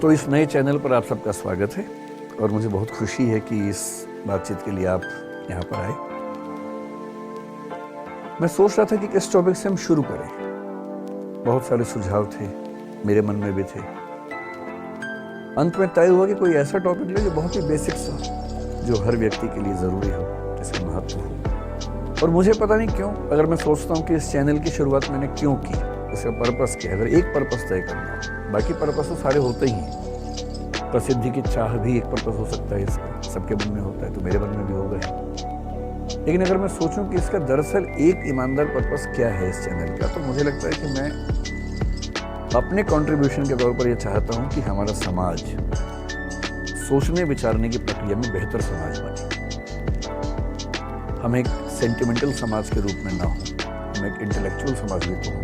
तो इस नए चैनल पर आप सबका स्वागत है और मुझे बहुत खुशी है कि इस बातचीत के लिए आप यहाँ पर आए। मैं सोच रहा था कि किस टॉपिक से हम शुरू करें। बहुत सारे सुझाव थे, मेरे मन में भी थे। अंत में तय हुआ कि कोई ऐसा टॉपिक ले जो बहुत ही बेसिक सा, जो हर व्यक्ति के लिए ज़रूरी हो, जिसका महत्व हो। और मुझे पता नहीं क्यों, अगर मैं सोचता हूँ कि इस चैनल की शुरुआत मैंने क्यों की, इसका पर्पस क्या है, अगर एक पर्पस तय करना हो, बाकी पर्पस तो सारे होते ही हैं। प्रसिद्धि की चाह भी एक पर्पस हो सकता है, इसका सबके मन में होता है, तो मेरे मन में भी होगा ही। लेकिन अगर मैं सोचूं कि इसका दरअसल एक ईमानदार पर्पस क्या है इस चैनल का, तो मुझे लगता है कि मैं अपने कंट्रीब्यूशन के तौर पर यह चाहता हूं कि हमारा समाज सोचने विचारने की प्रक्रिया में बेहतर समाज बने। हम एक सेंटिमेंटल समाज के रूप में ना हो, हम एक इंटेलेक्चुअल समाज भी तो हो।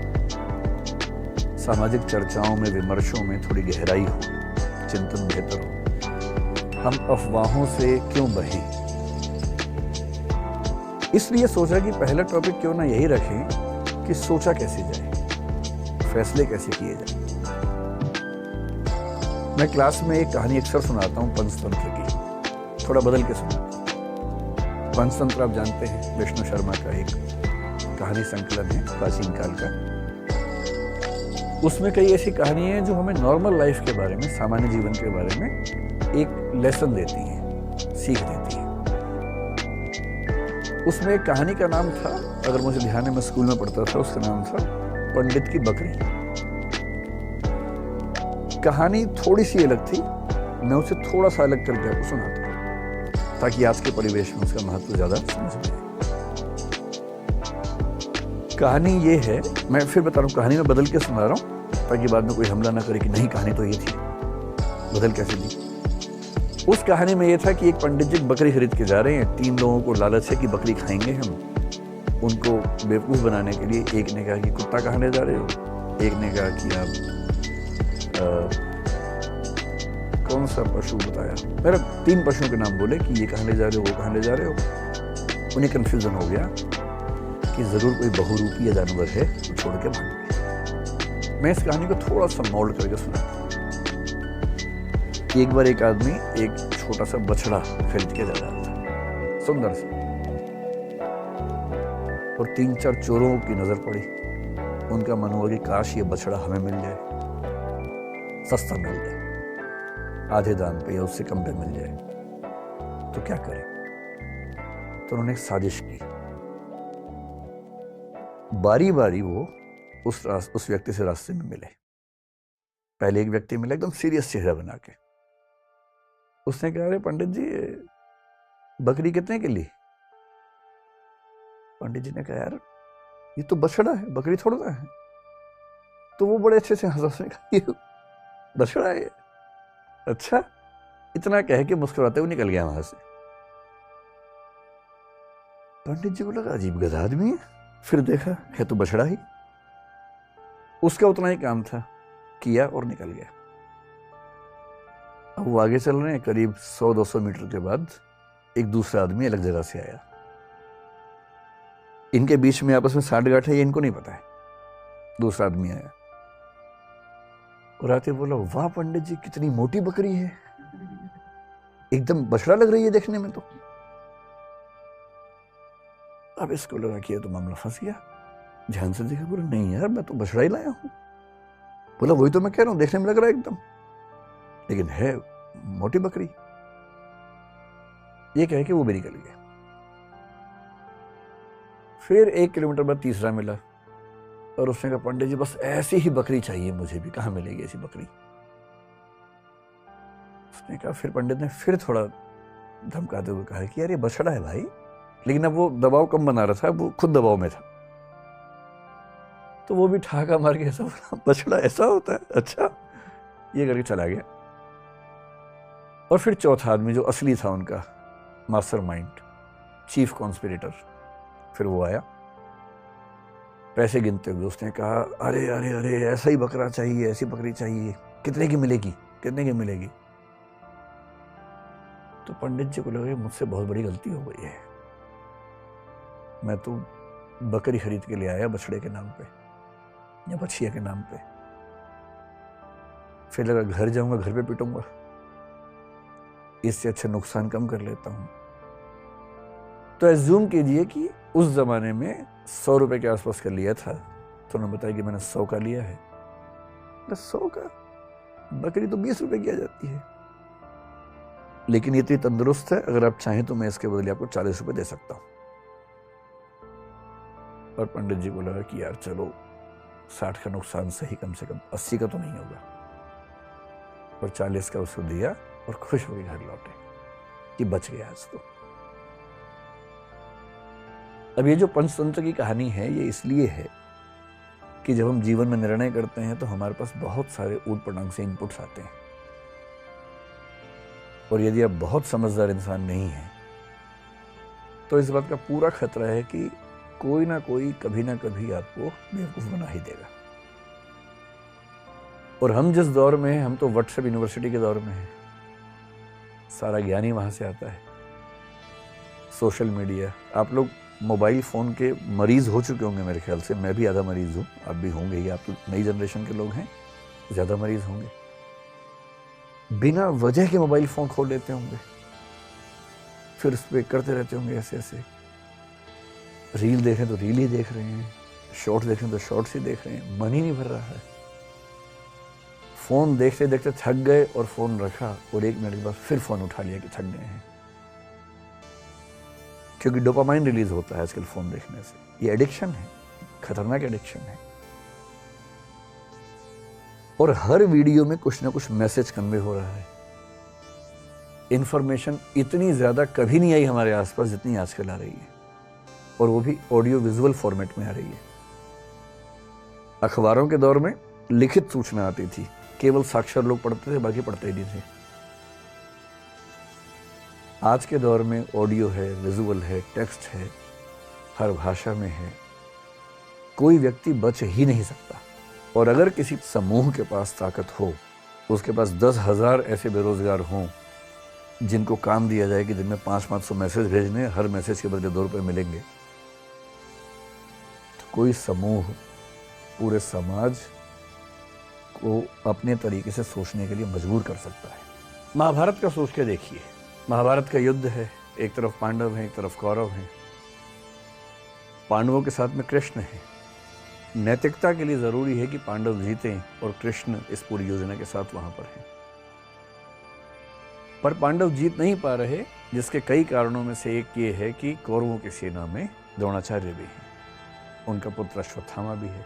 सामाजिक चर्चाओं में, विमर्शों में थोड़ी गहराई हो, चिंतन बेहतर हो। हम अफवाहों से क्यों बहें? इसलिए सोचा कि पहला टॉपिक क्यों ना यही रखें कि सोचा कैसे जाए, फैसले कैसे किए जाए। मैं क्लास में एक कहानी अक्सर सुनाता हूं पंचतंत्र की, थोड़ा बदल के सुनाता हूं। पंचतंत्र आप जानते हैं, विष्णु शर्मा का एक कहानी संकलन है प्राचीन काल का। उसमें कई ऐसी कहानियां हैं जो हमें नॉर्मल लाइफ के बारे में, सामान्य जीवन के बारे में एक लेसन देती हैं, सीख देती हैं। उसमें एक कहानी का नाम था, अगर मुझे ध्यान है, मैं स्कूल में पढ़ता था, उसका नाम था पंडित की बकरी। कहानी थोड़ी सी अलग थी, मैं उसे थोड़ा सा अलग करके आपको सुनाता हूं ताकि आज के परिवेश में उसका महत्व ज्यादा समझ में आए। कहानी ये है, मैं फिर बता रहा हूँ, कहानी में बदल के सुना रहा हूँ ताकि बाद में कोई हमला ना करे कि नहीं कहानी तो ये थी, बदल कैसे दी। उस कहानी में ये था कि एक पंडित जी बकरी खरीद के जा रहे हैं। 3 लोगों को लालच है कि बकरी खाएंगे हम। उनको बेवकूफ़ बनाने के लिए एक ने कहा कि कुत्ता कहाँ ले जा रहे हो, एक ने कहा कि आप कौन सा पशु बताया, मेरा 3 पशुओं के नाम बोले कि ये कहाँ ले जा रहे हो, वो कहाँ ले जा रहे हो। उन्हें कन्फ्यूजन हो गया कि ज़रूर कोई बहुरूपी जानवर है, तो छोड़ के भाग गए। मैं इस कहानी को थोड़ा सा मोल्ड करके सुनाता हूँ। एक बार एक आदमी एक छोटा सा बछड़ा खरीद के जा रहा था, सुंदर सा, और 3-4 चोरों की नजर पड़ी। उनका मन हुआ कि काश ये बछड़ा हमें मिल जाए, सस्ता मिल जाए, आधे दाम पे या उससे कम पे मिल जाए, तो क्या करें। तो उन्होंने एक साजिश की। बारी बारी वो उस व्यक्ति से रास्ते में मिले। पहले एक व्यक्ति मिला एकदम सीरियस चेहरा बना के। उसने कहा, अरे पंडित जी, बकरी कितने की ली? पंडित जी ने कहा, यार ये तो बछड़ा है, बकरी थोड़ा है। तो वो बड़े अच्छे से हंसने का, ये बछड़ा है, अच्छा, इतना कह के मुस्कुराते हुए निकल गया वहां से। पंडित जी को लगा अजीब गधा आदमी है, फिर देखा है तो बछड़ा ही। उसका उतना ही काम था, किया और निकल गया। अब वो आगे चल रहे हैं, करीब 100-200 मीटर के बाद एक दूसरा आदमी अलग जगह से आया। इनके बीच में आपस में साठ-गांठ है, ये इनको नहीं पता है। दूसरा आदमी आया और आते बोला, वाह पंडित जी, कितनी मोटी बकरी है, एकदम बछड़ा लग रही है देखने में तो। अब इसको लगा कि ये तो मामला फंस गया। ध्यान से देखा, बोला नहीं यार, मैं तो बछड़ा ही लाया हूं। बोला वही तो मैं कह रहा हूं, देखने में लग रहा है एकदम, लेकिन है मोटी बकरी। ये कह के वो भी निकल गया। फिर 1 किलोमीटर बाद तीसरा मिला और उसने कहा, पंडित जी बस ऐसी ही बकरी चाहिए मुझे भी, कहां मिलेगी ऐसी बकरी? उसने कहा, फिर पंडित ने फिर थोड़ा धमकाते हुए कहा कि यार ये बछड़ा है भाई, लेकिन अब वो दबाव कम बना रहा था, वो खुद दबाव में था। तो वो भी ठहाका मार के ऐसा बोला, बछड़ा ऐसा होता है, अच्छा, ये करके चला गया। और फिर चौथा आदमी जो असली था उनका मास्टरमाइंड, चीफ कॉन्स्पिरेटर, फिर वो आया पैसे गिनते हुए। उसने कहा, अरे अरे अरे, ऐसा ही बकरा चाहिए, ऐसी बकरी चाहिए, कितने की मिलेगी, कितने की मिलेगी? तो पंडित जी को लगा मुझसे बहुत बड़ी गलती हो गई है, मैं तो बकरी खरीद के ले आया बछड़े के नाम पे या बछिया के नाम पे, फिर लगा घर जाऊंगा घर पे पिटूंगा, इससे अच्छा नुकसान कम कर लेता हूं। तो एज्यूम कीजिए कि उस जमाने में 100 रुपए के आसपास का लिया था, तो उन्होंने बताया कि मैंने 100 का लिया है। 100 का? बकरी तो 20 रुपए की आ जाती है, लेकिन ये इतनी तंदुरुस्त है, अगर आप चाहें तो मैं इसके बदले आपको 40 रुपए दे सकता हूं। और पंडित जी को लगा कि यार चलो 60 का नुकसान सही, कम से कम 80 का तो नहीं होगा, और 40 का उसको दिया और खुश होकर घर लौटे कि बच गया आज तो। अब ये जो पंचतंत्र की कहानी है ये इसलिए है कि जब हम जीवन में निर्णय करते हैं तो हमारे पास बहुत सारे ऊट पटांग से इनपुट्स आते हैं, और यदि आप बहुत समझदार इंसान नहीं हैं तो इस बात का पूरा खतरा है कि कोई ना कोई कभी ना कभी आपको बेवकूफ बना ही देगा। और हम जिस दौर में हैं, हम तो व्हाट्सएप यूनिवर्सिटी के दौर में हैं, सारा ज्ञान ही वहां से आता है। सोशल मीडिया, आप लोग मोबाइल फ़ोन के मरीज़ हो चुके होंगे मेरे ख्याल से, मैं भी ज़्यादा मरीज़ हूँ, आप भी होंगे ही, आप तो नई जनरेशन के लोग हैं, ज़्यादा मरीज़ होंगे। बिना वजह के मोबाइल फ़ोन खोल लेते होंगे, फिर उस पर करते रहते होंगे ऐसे ऐसे। रील देखें तो रील ही देख रहे हैं, शॉर्ट देखें तो शॉर्ट्स ही देख रहे हैं, मन ही नहीं भर रहा है। फ़ोन देखते देखते थक गए और फ़ोन रखा, और 1 मिनट के बाद फिर फ़ोन उठा लिया कि थक गए हैं, क्योंकि डोपामाइन रिलीज होता है आजकल फ़ोन देखने से। ये एडिक्शन है, खतरनाक एडिक्शन है। और हर वीडियो में कुछ ना कुछ मैसेज कन्वे हो रहा है। इंफॉर्मेशन इतनी ज़्यादा कभी नहीं आई हमारे आसपास जितनी आजकल आ रही है, और वो भी ऑडियो विजुअल फॉर्मेट में आ रही है। अखबारों के दौर में लिखित सूचना आती थी, केवल साक्षर लोग पढ़ते थे, बाकी पढ़ते ही नहीं थे। आज के दौर में ऑडियो है, विजुअल है, टेक्स्ट है, हर भाषा में है, कोई व्यक्ति बच ही नहीं सकता। और अगर किसी समूह के पास ताकत हो, उसके पास 10,000 ऐसे बेरोजगार हों जिनको काम दिया जाए कि दिन में 500-500 मैसेज भेजने, हर मैसेज के बदले 2 रुपये मिलेंगे, तो कोई समूह पूरे समाज को अपने तरीके से सोचने के लिए मजबूर कर सकता है। महाभारत का सोच के देखिए, महाभारत का युद्ध है, एक तरफ पांडव हैं, एक तरफ कौरव हैं, पांडवों के साथ में कृष्ण है। नैतिकता के लिए जरूरी है कि पांडव जीतें और कृष्ण इस पूरी योजना के साथ वहां पर हैं, पर पांडव जीत नहीं पा रहे, जिसके कई कारणों में से एक ये है कि कौरवों की सेना में द्रोणाचार्य भी हैं, उनका पुत्र अश्वत्थामा भी है।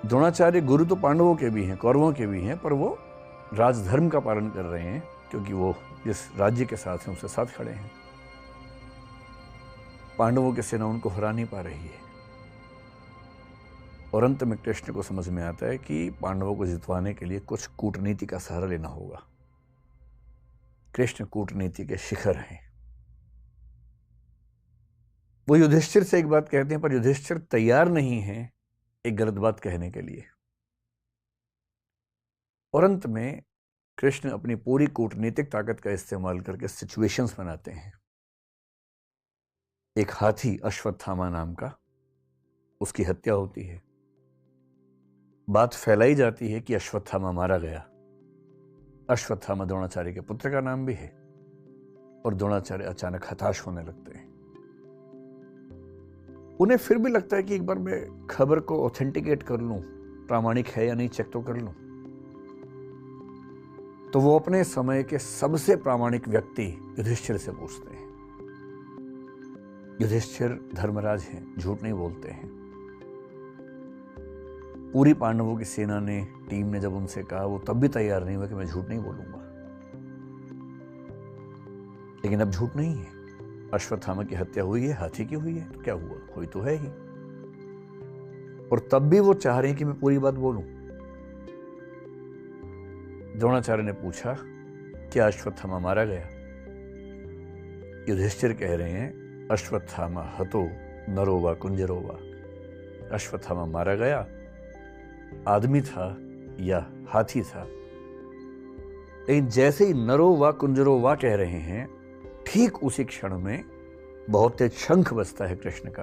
द्रोणाचार्य गुरु तो पांडवों के भी हैं, कौरवों के भी हैं, पर वो राजधर्म का पालन कर रहे हैं, क्योंकि वो जिस राज्य के साथ हैं उसके साथ खड़े हैं। पांडवों की सेना उनको हरा नहीं पा रही है, और अंत में कृष्ण को समझ में आता है कि पांडवों को जितवाने के लिए कुछ कूटनीति का सहारा लेना होगा। कृष्ण कूटनीति के शिखर हैं। वो युधिष्ठिर से एक बात कहते हैं, पर युधिष्ठिर तैयार नहीं है एक गलत बात कहने के लिए, और अंत में कृष्ण अपनी पूरी कूटनीतिक ताकत का इस्तेमाल करके सिचुएशंस बनाते हैं। एक हाथी अश्वत्थामा नाम का, उसकी हत्या होती है, बात फैलाई जाती है कि अश्वत्थामा मारा गया। अश्वत्थामा द्रोणाचार्य के पुत्र का नाम भी है, और द्रोणाचार्य अचानक हताश होने लगते हैं। उन्हें फिर भी लगता है कि एक बार मैं खबर को ऑथेंटिकेट कर लूं, प्रामाणिक है या नहीं चेक तो कर लूं। तो वो अपने समय के सबसे प्रामाणिक व्यक्ति युधिष्ठिर से पूछते हैं। युधिष्ठिर धर्मराज हैं, झूठ नहीं बोलते हैं। पूरी पांडवों की सेना ने, टीम ने जब उनसे कहा, वो तब भी तैयार नहीं हुआ कि मैं झूठ नहीं बोलूंगा। लेकिन अब झूठ नहीं है, अश्वत्थामा की हत्या हुई है, हाथी की हुई है, तो क्या हुआ, हुई तो है ही, और तब भी वो चाह रहे हैं कि मैं पूरी बात बोलूं। द्रोणाचार्य ने पूछा, क्या अश्वत्थामा मारा गया? युधिष्ठिर कह रहे हैं, अश्वत्थामा हतो नरो वा कुंजरो वा। अश्वत्थामा मारा गया, आदमी था या हाथी था। लेकिन जैसे ही नरो वा कुंजरो वा कह रहे हैं, ठीक उसी क्षण में बहुत तेज शंख बजता है कृष्ण का,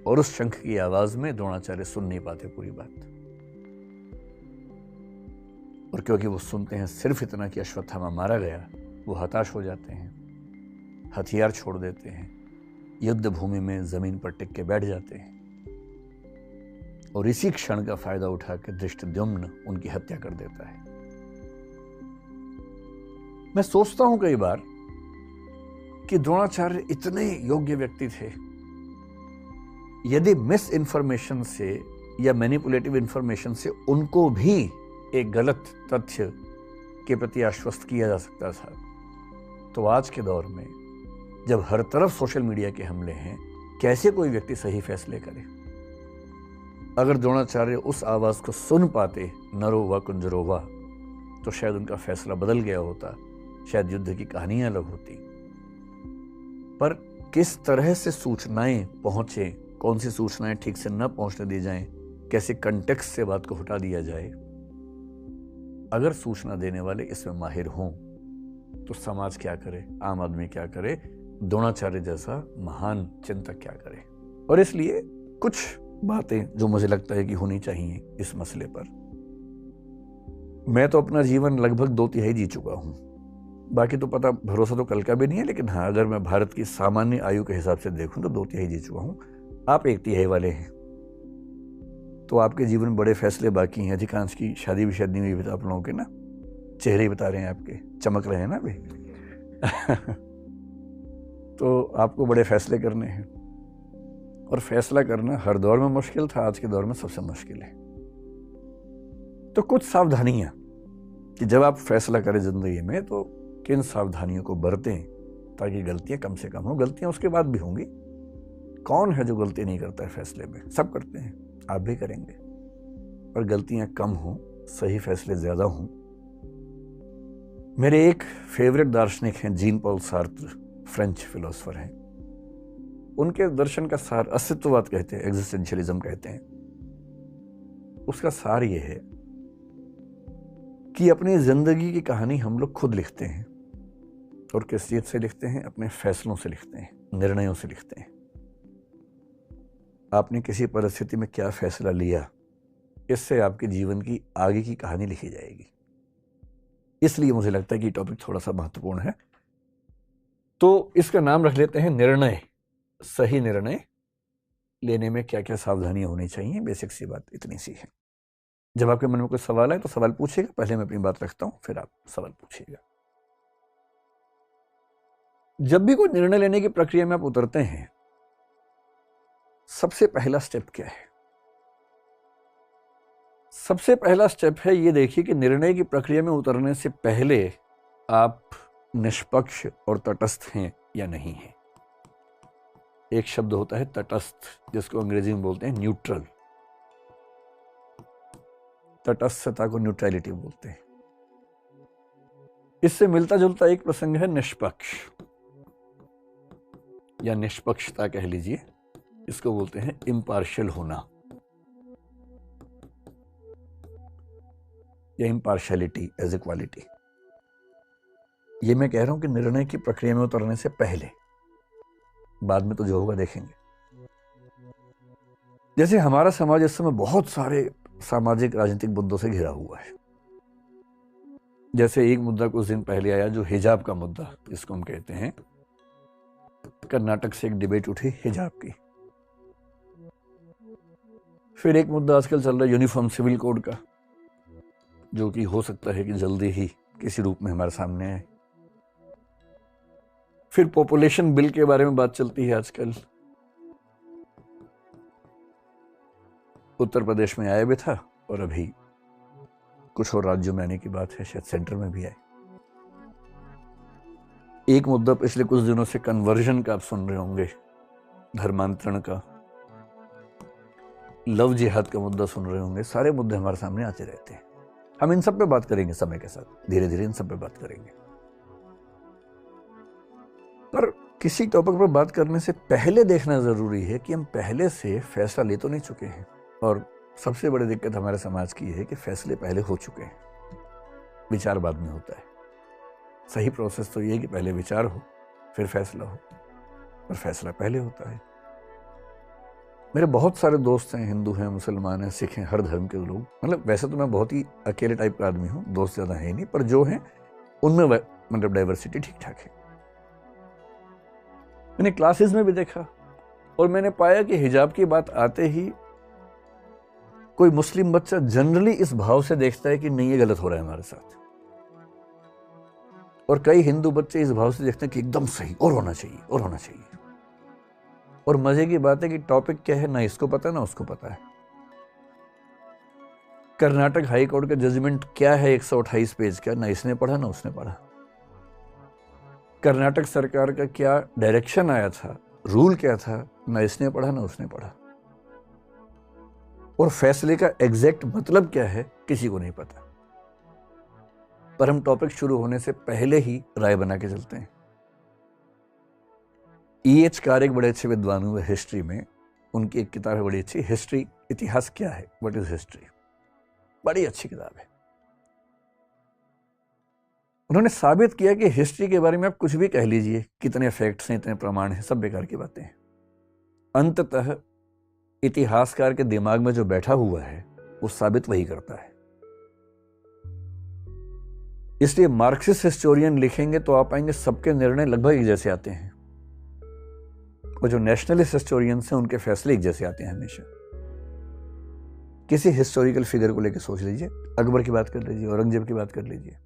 और उस शंख की आवाज में द्रोणाचार्य सुन नहीं पाते पूरी बात। और क्योंकि वो सुनते हैं सिर्फ इतना कि अश्वत्थामा मारा गया, वो हताश हो जाते हैं, हथियार छोड़ देते हैं, युद्ध भूमि में जमीन पर टिक के बैठ जाते हैं। और इसी क्षण का फायदा उठाकर धृष्टद्युम्न उनकी हत्या कर देता है। मैं सोचता हूं कई बार कि द्रोणाचार्य इतने योग्य व्यक्ति थे, यदि मिस इन्फॉर्मेशन से या मैनिपुलेटिव इन्फॉर्मेशन से उनको भी एक गलत तथ्य के प्रति आश्वस्त किया जा सकता था, तो आज के दौर में जब हर तरफ सोशल मीडिया के हमले हैं, कैसे कोई व्यक्ति सही फैसले करे? अगर द्रोणाचार्य उस आवाज को सुन पाते, नरो व कुंजरो वा, तो शायद उनका फैसला बदल गया होता, शायद युद्ध की कहानियां अलग होती। पर किस तरह से सूचनाएं पहुंचे, कौन सी सूचनाएं ठीक से न पहुंचने दी जाएं, कैसे कंटेक्स्ट से बात को हटा दिया जाए, अगर सूचना देने वाले इसमें माहिर हों तो समाज क्या करे, आम आदमी क्या करे, द्रोणाचार्य जैसा महान चिंतक क्या करे। और इसलिए कुछ बातें जो मुझे लगता है कि होनी चाहिए इस मसले पर। मैं तो अपना जीवन लगभग 2/3 जी चुका हूं, बाकी तो पता भरोसा तो कल का भी नहीं है, लेकिन हाँ, अगर मैं भारत की सामान्य आयु के हिसाब से देखूं तो 2/3 जी चुका हूं। आप 1/3 वाले हैं, तो आपके जीवन में बड़े फैसले बाकी हैं। अधिकांश की शादी भी शायद नहीं हुई, आप लोगों के ना चेहरे ही बता रहे हैं, आपके चमक रहे हैं ना अभी। तो आपको बड़े फैसले करने हैं, और फैसला करना हर दौर में मुश्किल था, आज के दौर में सबसे मुश्किल है। तो कुछ सावधानियां कि जब आप फैसला करें जिंदगी में तो किन सावधानियों को बरतें ताकि गलतियां कम से कम हो। गलतियां उसके बाद भी होंगी, कौन है जो गलती नहीं करता है फैसले में? सब करते हैं, आप भी करेंगे, पर गलतियां कम हो, सही फैसले ज्यादा हों। मेरे एक फेवरेट दार्शनिक हैं Jean Paul Sartre, French philosopher हैं। उनके दर्शन का सार अस्तित्ववाद कहते हैं, एग्जिस्टेंशियलिज्म कहते हैं। उसका सार यह है कि अपनी जिंदगी की कहानी हम लोग खुद लिखते हैं, और किस चीज से लिखते हैं? अपने फैसलों से लिखते हैं, निर्णयों से लिखते हैं। आपने किसी परिस्थिति में क्या फैसला लिया, इससे आपके जीवन की आगे की कहानी लिखी जाएगी। इसलिए मुझे लगता है कि टॉपिक थोड़ा सा महत्वपूर्ण है, तो इसका नाम रख लेते हैं निर्णय। सही निर्णय लेने में क्या क्या सावधानियां होनी चाहिए, बेसिक सी बात इतनी सी है। जब आपके मन में कोई सवाल है तो सवाल पूछिएगा, पहले मैं अपनी बात रखता हूं, फिर आप सवाल पूछिएगा। जब भी कोई निर्णय लेने की प्रक्रिया में आप उतरते हैं, सबसे पहला स्टेप क्या है? सबसे पहला स्टेप है ये देखिए कि निर्णय की प्रक्रिया में उतरने से पहले आप निष्पक्ष और तटस्थ हैं या नहीं हैं। एक शब्द होता है तटस्थ, जिसको अंग्रेजी में बोलते हैं न्यूट्रल। तटस्थता को न्यूट्रलिटी बोलते हैं। इससे मिलता जुलता एक प्रसंग है निष्पक्ष, या निष्पक्षता कह लीजिए, इसको बोलते हैं इम्पार्शियल होना या इम्पार्शियलिटी एज ए क्वालिटी। ये मैं कह रहा हूं कि निर्णय की प्रक्रिया में उतरने से पहले, बाद में तो जो होगा देखेंगे। जैसे हमारा समाज इस समय बहुत सारे सामाजिक राजनीतिक मुद्दों से घिरा हुआ है। जैसे एक मुद्दा कुछ दिन पहले आया, जो हिजाब का मुद्दा जिसको हम कहते हैं। कर्नाटक से एक डिबेट उठी हिजाब की। फिर एक मुद्दा आजकल चल रहा है यूनिफॉर्म सिविल कोड का, जो कि हो सकता है कि जल्दी ही किसी रूप में हमारे सामने आए। फिर पॉपुलेशन बिल के बारे में बात चलती है आजकल। उत्तर प्रदेश में आया भी था, और अभी कुछ और राज्यों में आने की बात है, शायद सेंटर में भी आए। एक मुद्दा पिछले कुछ दिनों से कन्वर्जन का आप सुन रहे होंगे, धर्मांतरण का। लव जिहाद का मुद्दा सुन रहे होंगे। सारे मुद्दे हमारे सामने आते रहते हैं। हम इन सब पे बात करेंगे समय के साथ, धीरे धीरे इन सब पे बात करेंगे। पर किसी टॉपिक पर बात करने से पहले देखना जरूरी है कि हम पहले से फैसला ले तो नहीं चुके हैं। और सबसे बड़ी दिक्कत हमारे समाज की है कि फैसले पहले हो चुके हैं, विचार बाद में होता है। सही प्रोसेस तो ये है कि पहले विचार हो, फिर फैसला हो। पर फैसला पहले होता है। मेरे बहुत सारे दोस्त हैं, हिंदू हैं, मुसलमान हैं, सिख हैं, हर धर्म के लोग। मतलब वैसे तो मैं बहुत ही अकेले टाइप का आदमी हूँ, दोस्त ज़्यादा है ही नहीं, पर जो हैं उनमें मतलब डाइवर्सिटी ठीक ठाक है। मैंने क्लासेस में भी देखा और मैंने पाया कि हिजाब की बात आते ही कोई मुस्लिम बच्चा जनरली इस भाव से देखता है कि नहीं ये गलत हो रहा है हमारे साथ, और कई हिंदू बच्चे इस भाव से देखते हैं कि एकदम सही और होना चाहिए और होना चाहिए। और मजे की बात है कि टॉपिक क्या है ना इसको पता है ना उसको पता है। कर्नाटक हाई कोर्ट का जजमेंट क्या है 128 पेज का, ना इसने पढ़ा ना उसने पढ़ा। कर्नाटक सरकार का क्या डायरेक्शन आया था, रूल क्या था, ना इसने पढ़ा ना उसने पढ़ा। और फैसले का एग्जैक्ट मतलब क्या है किसी को नहीं पता। पर हम टॉपिक शुरू होने से पहले ही राय बना के चलते हैं। E.H. कारक बड़े अच्छे विद्वान हुए हिस्ट्री में, उनकी एक किताब है बड़ी अच्छी, हिस्ट्री, इतिहास क्या है, व्हाट इज हिस्ट्री, बड़ी अच्छी किताब है। उन्होंने साबित किया कि हिस्ट्री के बारे में आप कुछ भी कह लीजिए, कितने फैक्ट्स हैं, इतने प्रमाण हैं, सब बेकार की बातें हैं। अंततः इतिहासकार के दिमाग में जो बैठा हुआ है वो साबित वही करता है। इसलिए मार्क्सिस्ट हिस्टोरियन लिखेंगे तो आप पाएंगे सबके निर्णय लगभग एक जैसे आते हैं, और जो नेशनलिस्ट हिस्टोरियंस हैं उनके फैसले एक जैसे आते हैं हमेशा। किसी हिस्टोरिकल फिगर को लेकर सोच लीजिए, अकबर की बात कर लीजिए, औरंगजेब की बात कर लीजिए,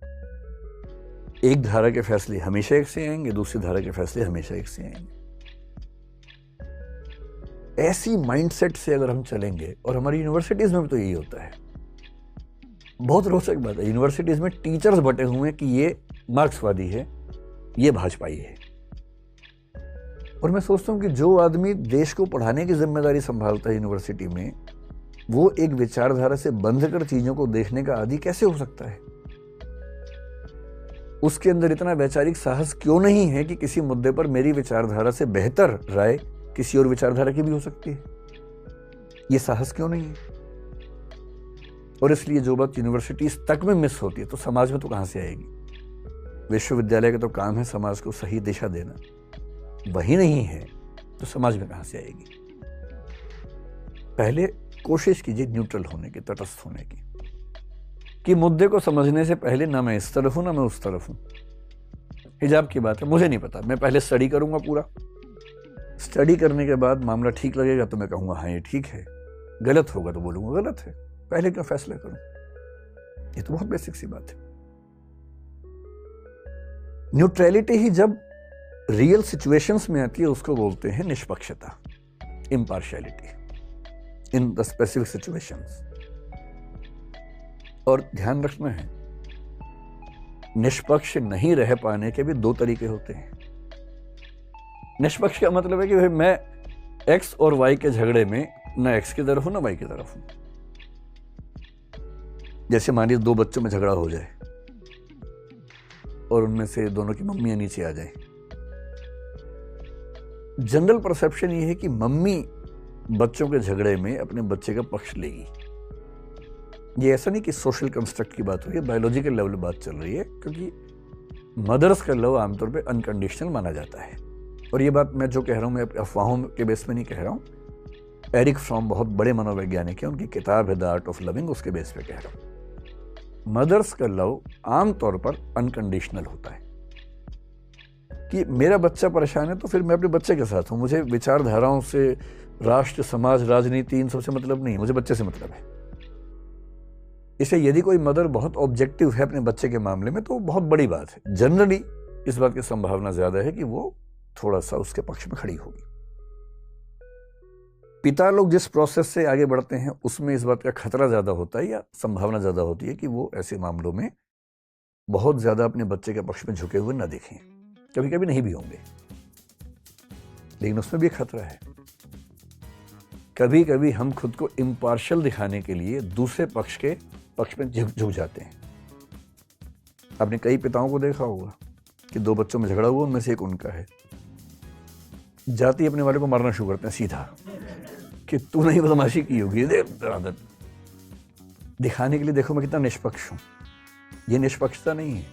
एक धारा के फैसले हमेशा एक से आएंगे, दूसरी धारा के फैसले हमेशा एक से आएंगे। ऐसी माइंडसेट से अगर हम चलेंगे, और हमारी यूनिवर्सिटीज में भी तो यही होता है। बहुत रोचक बात है, यूनिवर्सिटीज में टीचर्स बटे हुए हैं कि ये मार्क्सवादी है, ये भाजपाई है। और मैं सोचता हूं कि जो आदमी देश को पढ़ाने की जिम्मेदारी संभालता है यूनिवर्सिटी में, वो एक विचारधारा से बंध कर चीजों को देखने का आदी कैसे हो सकता है? उसके अंदर इतना वैचारिक साहस क्यों नहीं है कि किसी मुद्दे पर मेरी विचारधारा से बेहतर राय किसी और विचारधारा की भी हो सकती है? ये साहस क्यों नहीं है? और इसलिए जो बात यूनिवर्सिटीज तक में मिस होती है तो समाज में तो कहां से आएगी? विश्वविद्यालय का तो काम है समाज को सही दिशा देना, वही नहीं है तो समाज में कहां से आएगी? पहले कोशिश कीजिए न्यूट्रल होने की, तटस्थ होने की, कि मुद्दे को समझने से पहले ना मैं इस तरफ हूं ना मैं उस तरफ हूं। हिजाब की बात है, मुझे नहीं पता, मैं पहले स्टडी करूंगा पूरा, स्टडी करने के बाद मामला ठीक लगेगा तो मैं कहूंगा हाँ ये ठीक है, गलत होगा तो बोलूंगा गलत है। पहले क्यों फैसला करूं? ये तो बहुत बेसिक सी बात है। न्यूट्रलिटी ही जब रियल सिचुएशंस में आती है उसको बोलते हैं निष्पक्षता, impartiality in the specific situations. और ध्यान रखना है, निष्पक्ष नहीं रह पाने के भी दो तरीके होते हैं। निष्पक्ष का मतलब है कि भाई मैं एक्स और वाई के झगड़े में ना एक्स की तरफ हूं ना वाई की तरफ हूं। जैसे मान लीजिए दो बच्चों में झगड़ा हो जाए और उनमें से दोनों की मम्मियां नीचे आ जाए। जनरल परसेप्शन ये है कि मम्मी बच्चों के झगड़े में अपने बच्चे का पक्ष लेगी। ये ऐसा नहीं कि सोशल कंस्ट्रक्ट की बात हो रही है, बायोलॉजिकल लेवल बात चल रही है, क्योंकि मदर्स का लव आमतौर पे अनकंडीशनल माना जाता है। और ये बात मैं जो कह रहा हूं मैं अफवाहों के बेस में नहीं कह रहा हूं। एरिक फ्रॉम बहुत बड़े मनोवैज्ञानिक है, उनकी किताब है द आर्ट ऑफ लविंग, उसके बेस पे कह रहा हूं। मदर्स का लव आमतौर पर अनकंडीशनल होता है कि मेरा बच्चा परेशान है तो फिर मैं अपने बच्चे के साथ हूं, मुझे विचारधाराओं से, राष्ट्र, समाज, राजनीति, इन सबसे मतलब नहीं, मुझे बच्चे से मतलब है। इसलिए यदि कोई मदर बहुत ऑब्जेक्टिव है अपने बच्चे के मामले में तो बहुत बड़ी बात है। जनरली इस बात की संभावना ज्यादा है कि वो थोड़ा सा उसके पक्ष में खड़ी होगी। पिता लोग जिस प्रोसेस से आगे बढ़ते हैं उसमें इस बात का खतरा ज्यादा होता है या संभावना ज्यादा होती है कि वो ऐसे मामलों में बहुत ज्यादा अपने बच्चे के पक्ष में झुके हुए ना दिखें। कभी कभी नहीं भी होंगे, लेकिन उसमें भी खतरा है। कभी कभी हम खुद को इम्पार्शियल दिखाने के लिए दूसरे पक्ष के पक्ष में झुक जाते हैं। आपने कई पिताओं को देखा होगा कि दो बच्चों में झगड़ा हुआ, उनमें से एक उनका है, जाती अपने वाले को मारना शुरू करते हैं सीधा कि तू नहीं बदमाशी की होगी, आदत दिखाने के लिए देखो मैं कितना निष्पक्ष हूं। ये निष्पक्षता नहीं है,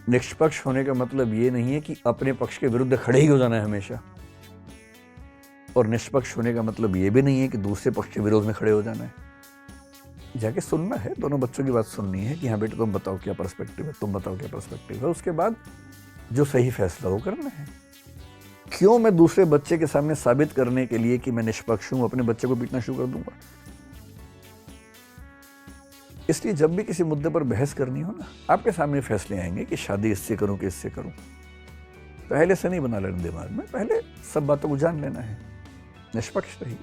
निष्पक्ष होने का मतलब ये नहीं है कि अपने पक्ष के विरुद्ध खड़े ही हो जाना है हमेशा, और निष्पक्ष होने का मतलब ये भी नहीं है कि दूसरे पक्ष के विरोध में खड़े हो जाना है। जाके सुनना है, दोनों बच्चों की बात सुननी है कि हाँ बेटा तुम बताओ क्या पर्सपेक्टिव है, तुम बताओ क्या पर्सपेक्टिव है, उसके बाद जो सही फैसला वो करना है। क्यों मैं दूसरे बच्चे के सामने साबित करने के लिए कि मैं निष्पक्ष हूं अपने बच्चे को पीटना शुरू कर दूंगा? इसलिए जब भी किसी मुद्दे पर बहस करनी हो ना, आपके सामने फैसले आएंगे कि शादी इससे करूं कि इससे करूं। पहले से नहीं बना लेना दिमाग में, पहले सब बातों को जान लेना है। निष्पक्ष रहिए,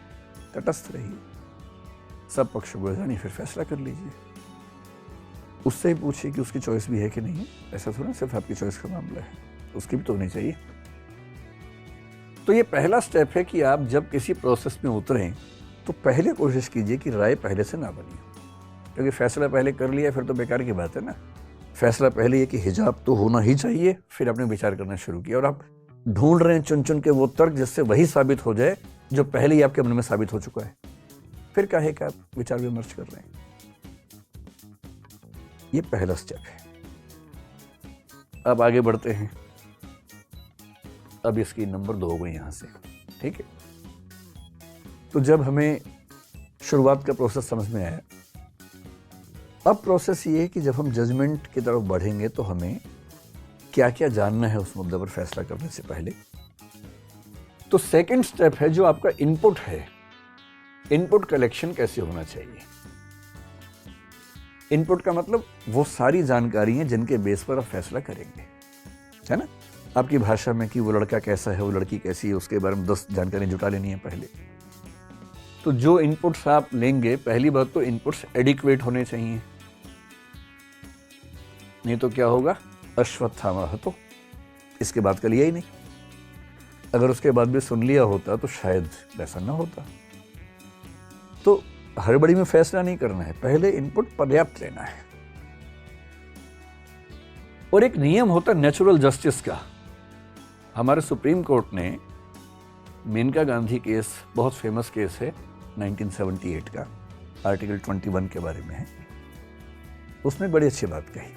तटस्थ रहिए, सब पक्षों को जानिए, फिर फैसला कर लीजिए। उससे ही पूछिए कि उसकी चॉइस भी है कि नहीं। ऐसा थोड़ा सिर्फ आपकी चॉइस का मामला है, उसकी भी तो होनी चाहिए। तो ये पहला स्टेप है कि आप जब किसी प्रोसेस में उतरें तो पहले कोशिश कीजिए कि राय पहले से ना बनी, क्योंकि फैसला पहले कर लिया फिर तो बेकार की बात है ना। फैसला पहले ये कि हिजाब तो होना ही चाहिए, फिर आपने विचार करना शुरू किया और आप ढूंढ रहे हैं चुन चुन के वो तर्क जिससे वही साबित हो जाए जो पहले ही आपके मन में साबित हो चुका है। फिर काहे का आप विचार विमर्श कर रहे हैं। ये पहला स्टेप है। अब आगे बढ़ते हैं। अब इसकी नंबर 2 हो गई यहां से, ठीक है। तो जब हमें शुरुआत का प्रोसेस समझ में आया, अब प्रोसेस ये है कि जब हम जजमेंट की तरफ बढ़ेंगे तो हमें क्या क्या जानना है उस मुद्दे पर फैसला करने से पहले। तो सेकंड स्टेप है जो आपका इनपुट है। इनपुट कलेक्शन कैसे होना चाहिए? इनपुट का मतलब वो सारी जानकारी है जिनके बेस पर आप फैसला करेंगे, है ना। आपकी भाषा में कि वो लड़का कैसा है, वो लड़की कैसी है, उसके बारे में 10 जानकारी जुटा लेनी है पहले। तो जो इनपुट्स आप लेंगे, पहली बात तो इनपुट्स एडिक्वेट होने चाहिए, नहीं तो क्या होगा, अश्वत्थामा तो इसके बाद का लिया ही नहीं। अगर उसके बाद भी सुन लिया होता तो शायद ऐसा ना होता। तो हड़बड़ी में फैसला नहीं करना है, पहले इनपुट पर्याप्त लेना है। और एक नियम होता है नेचुरल जस्टिस का। हमारे सुप्रीम कोर्ट ने मेनका गांधी केस, बहुत फेमस केस है 1978 का, आर्टिकल 21 के बारे में है, उसमें बड़ी अच्छी बात कही।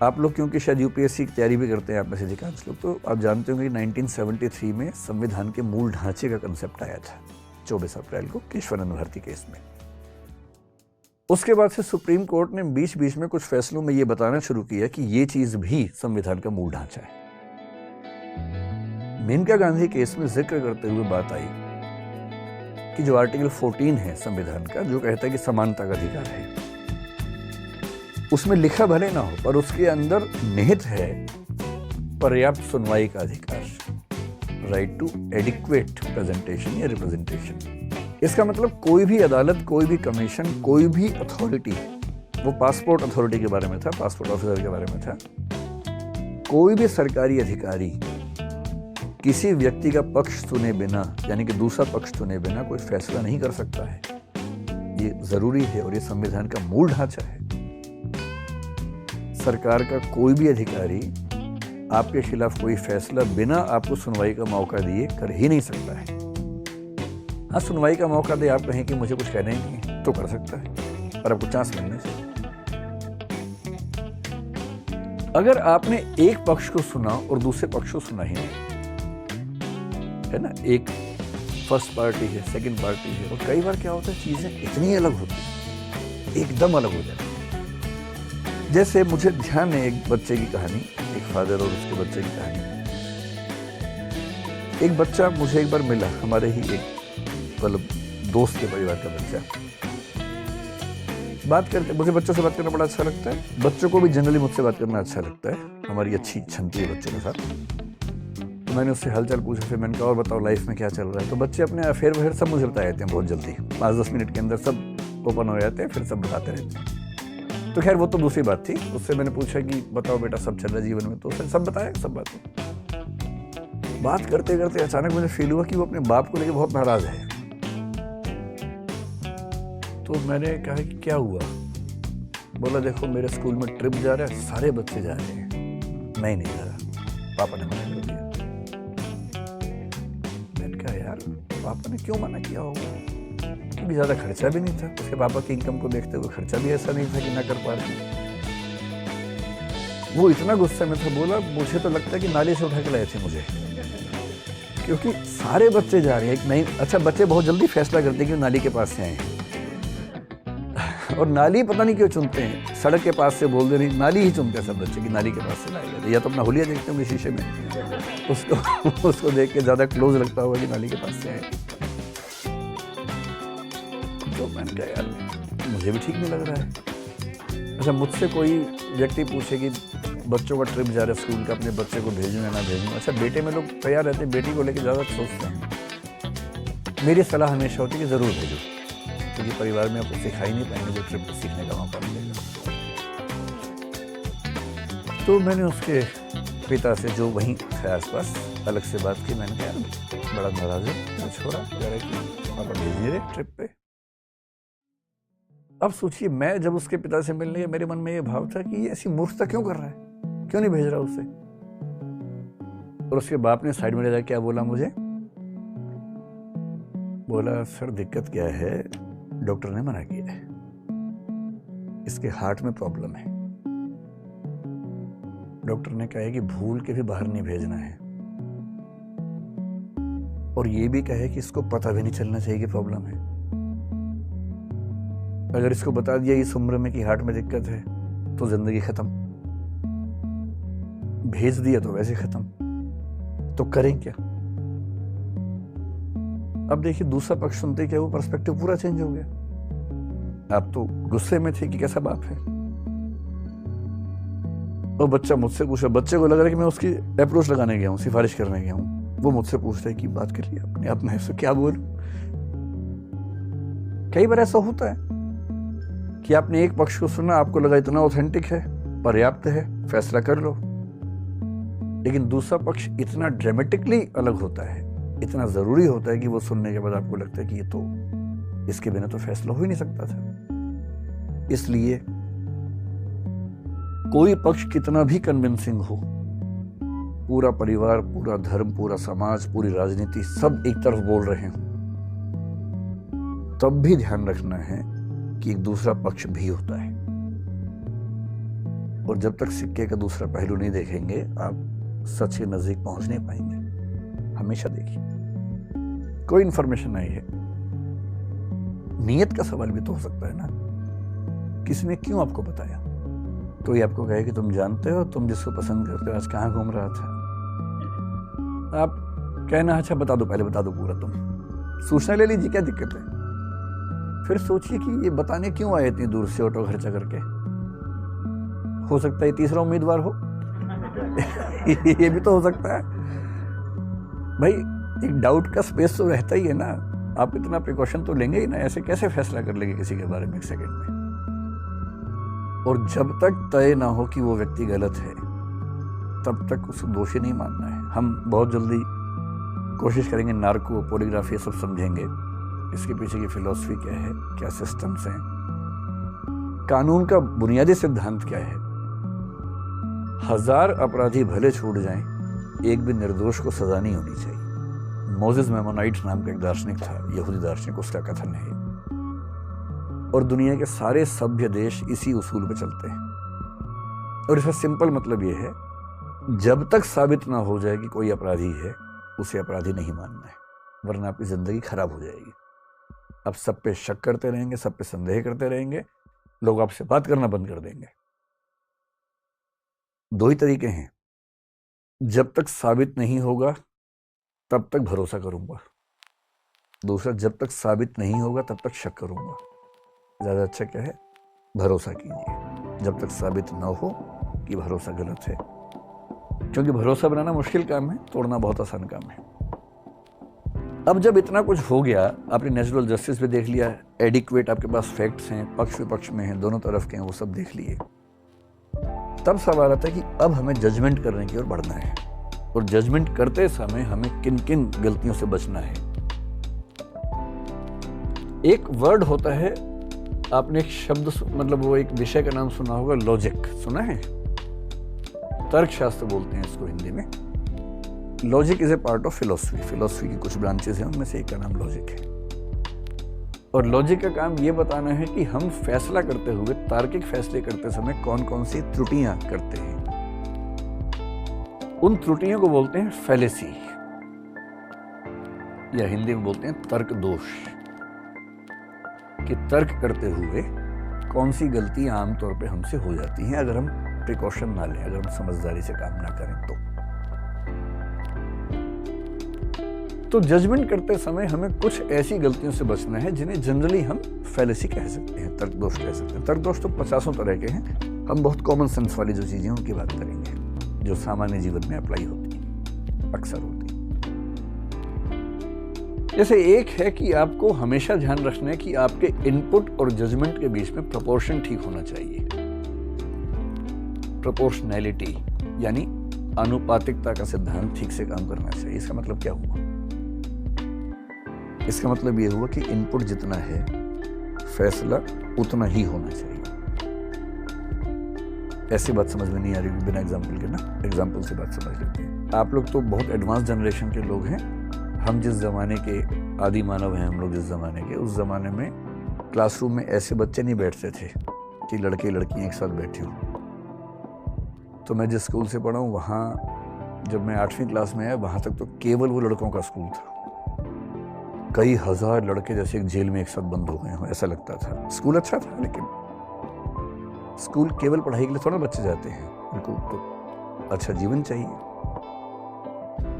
आप लोग क्योंकि शायद यूपीएससी की तैयारी भी करते हैं आप में से अधिकांश लोग, तो आप जानते होंगे 1973 में संविधान के मूल ढांचे का कंसेप्ट आया था 24 अप्रैल को केशवानंद भारती केस में। उसके बाद से सुप्रीम कोर्ट ने बीच बीच में कुछ फैसलों में यह बताना शुरू किया कि यह चीज भी संविधान का मूल ढांचा है। मेनका गांधी केस में जिक्र करते हुए बात आई कि जो आर्टिकल 14 है संविधान का, जो कहता है कि समानता का अधिकार है, उसमें लिखा भले ना हो पर उसके अंदर निहित है पर्याप्त सुनवाई का अधिकार, राइट टू एडिक्वेट प्रेजेंटेशन या रिप्रेजेंटेशन। इसका मतलब कोई भी अदालत, कोई भी कमीशन, कोई भी अथॉरिटी, वो पासपोर्ट अथॉरिटी के बारे में था, पासपोर्ट ऑफिसर के बारे में था, कोई भी सरकारी अधिकारी किसी व्यक्ति का पक्ष सुने बिना, यानी कि दूसरा पक्ष सुने बिना कोई फैसला नहीं कर सकता है। ये जरूरी है और ये संविधान का मूल ढांचा है। सरकार का कोई भी अधिकारी आपके खिलाफ कोई फैसला बिना आपको सुनवाई का मौका दिए कर ही नहीं सकता है। हाँ, सुनवाई का मौका दे, आप कहें कि मुझे कुछ कहना ही नहीं है, तो कर सकता है, पर आपको चांस मिलने से। अगर आपने एक पक्ष को सुना और दूसरे पक्ष को सुना ही नहीं, है ना, एक फर्स्ट पार्टी है, सेकंड पार्टी है, और कई बार क्या होता है चीजें इतनी अलग होती है, एकदम अलग हो जाती है। जैसे मुझे ध्यान है एक बच्चे की कहानी, एक फादर और उसके बच्चे की कहानी। एक बच्चा मुझे एक बार मिला, हमारे ही एक मतलब दोस्त के परिवार का बच्चा। बात करते, मुझे बच्चों से बात करना बड़ा अच्छा लगता है, बच्चों को भी जनरली मुझसे बात करना अच्छा लगता है, हमारी अच्छी छनती है बच्चों के साथ। तो मैंने उससे हालचाल पूछा, फिर मैंने कहा और बताओ लाइफ में क्या चल रहा है। तो बच्चे अपने अफेयर वफेयर सब मुझे बता देते हैं बहुत जल्दी, 5-10 मिनट के अंदर सब ओपन हो जाते हैं, फिर सब बताते रहते हैं। तो खैर वो तो दूसरी बात थी। उससे मैंने पूछा कि बताओ बेटा सब चल रहा है जीवन में, तो उसने सब बताया, सब बात करते करते अचानक मुझे फील हुआ कि वो अपने बाप को लेकर बहुत नाराज है। तो मैंने कहा कि क्या हुआ? बोला देखो मेरे स्कूल में ट्रिप जा रहा है, सारे बच्चे जा रहे हैं, मैं ही नहीं जा रहा, पापा ने मना कर दिया। मैंने कहा यार पापा ने क्यों मना किया होगा? क्योंकि ज्यादा खर्चा भी नहीं था, उसके पापा की इनकम को देखते हुए खर्चा भी ऐसा नहीं था कि ना कर पा रहे। वो इतना गुस्से में था, बोला मुझे तो लगता है कि नाली से उठा के लाए थे मुझे, क्योंकि सारे बच्चे जा रहे हैं। नहीं, अच्छा बच्चे बहुत जल्दी फैसला करते हैं कि नाली के पास से आए हैं, और नाली पता नहीं क्यों चुनते हैं, सड़क के पास से बोल दे रही, नाली ही चुनते हैं सब बच्चे कि नाली के पास से लाए गए। या तो अपना हुलिया देखते होंगे शीशे में, उसको देख के ज़्यादा क्लोज लगता होगा कि नाली के पास से आए। तो मैंने कहा यार मुझे भी ठीक नहीं लग रहा है। अच्छा मुझसे कोई व्यक्ति पूछे कि बच्चों का ट्रिप जा रहा है स्कूल का, अपने बच्चे को भेजूँ या ना भेजूँ। अच्छा बेटे में लोग तैयार रहते हैं, बेटी को लेकर ज़्यादा सोचते हैं। मेरी सलाह हमेशा होती है कि ज़रूर भेजो, क्योंकि परिवार में आपको सिखा ही नहीं पाएंगे जो ट्रिप सीखने का मौका मिलेगा। तो मैंने उसके पिता से, जो वहीं थे आसपास, अलग से बात की। मैंने कहा बड़ा नाराज है छोड़ा, कह रहे कि पापा भेजिए रे ट्रिप पे। अब सोचिए, मैं जब उसके पिता से मिलने गया, मेरे मन में ये भाव था कि ये ऐसी मूर्खता क्यों कर रहा है, क्यों नहीं भेज रहा उसे। और उसके बाप ने साइड में ले जाकर क्या बोला मुझे, बोला सर दिक्कत क्या है, डॉक्टर ने मना किया है, इसके हार्ट में प्रॉब्लम है। डॉक्टर ने कहा है कि भूल के भी बाहर नहीं भेजना है, और ये भी कहा है कि इसको पता भी नहीं चलना चाहिए कि प्रॉब्लम है। अगर इसको बता दिया इस उम्र में कि हार्ट में दिक्कत है तो जिंदगी खत्म, भेज दिया तो वैसे खत्म, तो करें क्या। अब देखिए दूसरा पक्ष सुनते क्या वो पर्सपेक्टिव पूरा चेंज हो गया। आप तो गुस्से में थे कि कैसा बाप है, और बच्चा मुझसे पूछा, बच्चे को लग रहा है कि मैं उसकी अप्रोच लगाने गया हूँ, सिफारिश करने गया हूँ। वो मुझसे पूछता है कि बात कर लिया आपने, अब मैं इससे क्या बोलूं। कई बार ऐसा होता है कि आपने एक पक्ष को सुना, आपको लगा इतना ऑथेंटिक है, पर्याप्त है, फैसला कर लो, लेकिन दूसरा पक्ष इतना ड्रामेटिकली अलग होता है, इतना जरूरी होता है कि वो सुनने के बाद आपको लगता है कि ये तो, इसके बिना तो फैसला हो ही नहीं सकता था। इसलिए कोई पक्ष कितना भी कन्विंसिंग हो, पूरा परिवार, पूरा धर्म, पूरा समाज, पूरी राजनीति सब एक तरफ बोल रहे हो, तब भी ध्यान रखना है कि एक दूसरा पक्ष भी होता है। और जब तक सिक्के का दूसरा पहलू नहीं देखेंगे, आप सच के नजदीक पहुंच नहीं पाएंगे। हमेशा देखिए, कोई इंफॉर्मेशन नहीं है, नीयत का सवाल भी तो हो सकता है ना, किसने क्यों आपको बताया। तो ये आपको कहे कि तुम जानते हो, तुम जिसको पसंद करते हो आज कहाँ घूम रहा था, आप कहना अच्छा बता दो, पहले बता दो पूरा, तुम सूचना ले लीजिए, क्या दिक्कत है। फिर सोचिए कि ये बताने क्यों आए इतनी दूर से ऑटो खर्चा करके, हो सकता है तीसरा उम्मीदवार हो ये भी तो हो सकता है भाई। एक डाउट का स्पेस तो रहता ही है ना, आप इतना प्रिकॉशन तो लेंगे ही ना, ऐसे कैसे फैसला कर लेंगे किसी के बारे में एक सेकंड में। और जब तक तय ना हो कि वो व्यक्ति गलत है, तब तक उसको दोषी नहीं मानना है। हम बहुत जल्दी कोशिश करेंगे, नार्को, पॉलीग्राफ, ये सब समझेंगे, इसके पीछे की फिलॉसफी क्या है, क्या सिस्टम्स हैं, कानून का बुनियादी सिद्धांत क्या है। 1000 अपराधी भले छूट जाएं, एक भी निर्दोष को सजा नहीं होनी चाहिए। मोसेस मेमोनाइट नाम का एक दार्शनिक था, यहूदी दार्शनिक, उसका कथन है। और दुनिया के सारे सभ्य देश इसी उसूल पे चलते हैं। और इसका सिंपल मतलब ये है, जब तक साबित ना हो जाए कि कोई अपराधी है, उसे अपराधी नहीं मानना है, वरना आपकी जिंदगी खराब हो जाएगी। आप सब पे शक करते रहेंगे, सब पे संदेह करते रहेंगे, लोग आपसे बात करना बंद कर देंगे। 2 ही तरीके हैं, जब तक साबित नहीं होगा तब तक भरोसा करूंगा, दूसरा जब तक साबित नहीं होगा तब तक शक करूंगा। ज्यादा अच्छा क्या है, भरोसा कीजिए जब तक साबित ना हो कि भरोसा गलत है, क्योंकि भरोसा बनाना मुश्किल काम है, तोड़ना बहुत आसान काम है। अब जब इतना कुछ हो गया, आपने नेचुरल जस्टिस भी देख लिया, एडिक्वेट आपके पास फैक्ट्स हैं, पक्ष विपक्ष में हैं, दोनों तरफ के हैं, वो सब देख लिए, तब सवाल आता है कि अब हमें जजमेंट करने की ओर बढ़ना है। और जजमेंट करते समय हमें किन किन गलतियों से बचना है। एक वर्ड होता है, आपने एक शब्द, मतलब वो एक विषय का नाम सुना होगा, लॉजिक, सुना है? तर्कशास्त्र बोलते हैं इसको हिंदी में। Logic is a part of philosophy. Philosophy की कुछ ब्रांचेस हैं, उनमें से एक का नाम लॉजिक है। और लॉजिक का काम ये बताना है कि हम फैसला करते हुए, तार्किक फैसले करते समय कौन कौन सी त्रुटियां करते हैं। उन त्रुटियों को बोलते हैं फैलेसी, या हिंदी में बोलते हैं तर्क दोष, कि तर्क करते हुए कौन सी गलतियां आमतौर पे हमसे हो जाती हैं अगर हम प्रिकॉशन ना लें, अगर हम समझदारी से काम ना करें तो जजमेंट करते समय हमें कुछ ऐसी गलतियों से बचना है जिन्हें जनरली हम फैलेसी कह सकते हैं, तर्क दोष कह सकते हैं। तर्क दोष तो 50 तरह के हैं, हम बहुत कॉमन सेंस वाली जो चीजें हैं उनकी बात करेंगे, जो सामान्य जीवन में अप्लाई होती है, अक्सर होती है। जैसे एक है कि आपको हमेशा ध्यान रखना है कि आपके इनपुट और जजमेंट के बीच में प्रोपोर्शन ठीक होना चाहिए। प्रोपोर्शनैलिटी यानी आनुपातिकता का सिद्धांत ठीक से काम करना चाहिए। इसका मतलब क्या हुआ? इसका मतलब यह हुआ कि इनपुट जितना है फैसला उतना ही होना चाहिए। ऐसी बात समझ में नहीं आ रही बिना एग्जाम्पल के ना, एग्जाम्पल से बात समझ लेते हैं। आप लोग तो बहुत एडवांस जनरेशन के लोग हैं, हम जिस जमाने के आदि मानव हैं, हम लोग जिस जमाने के, उस जमाने में क्लासरूम में ऐसे बच्चे नहीं बैठते थे कि लड़के लड़कियां एक साथ बैठे हों। तो मैं जिस स्कूल से पढ़ा हूँ वहाँ जब मैं 8वीं क्लास में आया, वहाँ तक तो केवल वो लड़कों का स्कूल था। कई हजार लड़के जैसे एक जेल में एक साथ बंद हो गए हों, ऐसा लगता था। स्कूल अच्छा था, लेकिन स्कूल केवल पढ़ाई के लिए थोड़ा बच्चे जाते हैं, उनको तो अच्छा जीवन चाहिए।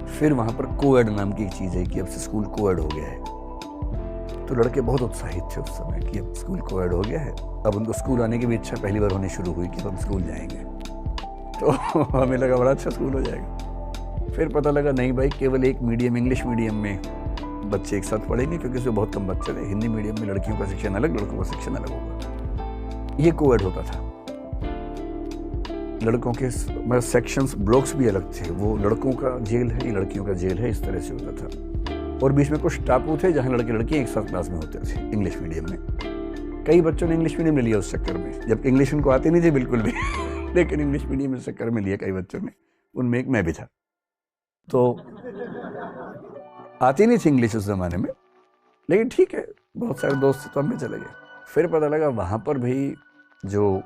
फिर वहाँ पर कोएड नाम की एक चीज़ है कि अब से स्कूल कोएड हो गया है, तो लड़के बहुत उत्साहित थे उस समय कि अब स्कूल कोएड हो गया है। अब उनको स्कूल आने की भी इच्छा पहली बार होनी शुरू हुई कि हम स्कूल जाएंगे, तो हमें लगा बड़ा अच्छा स्कूल हो जाएगा। फिर पता लगा नहीं भाई, केवल एक मीडियम, इंग्लिश मीडियम में बच्चे एक साथ पढ़ेंगे, क्योंकि उसमें बहुत कम बच्चे थे। हिंदी मीडियम में लड़कियों का सेक्शन अलग, लड़कों का सेक्शन अलग होगा। ये कोएड होता था। लड़कों के मतलब सेक्शंस, ब्लॉक्स भी अलग थे। वो लड़कों का जेल है, ये लड़कियों का जेल है, इस तरह से होता था। और बीच में कुछ टापू थे जहाँ लड़के लड़कियाँ एक साथ क्लास में होते थे, इंग्लिश मीडियम में। कई बच्चों ने इंग्लिश मीडियम ले लिया उस चक्कर में, जबकि इंग्लिश उनको आती नहीं थी बिल्कुल भी लेकिन इंग्लिश मीडियम में चक्कर में लिया कई बच्चों ने, उनमें एक मैं भी था। तो आती नहीं थी इंग्लिश उस जमाने में, लेकिन ठीक है, बहुत सारे दोस्त तो हम भी चले गए। फिर पता लगा वहाँ पर भी जो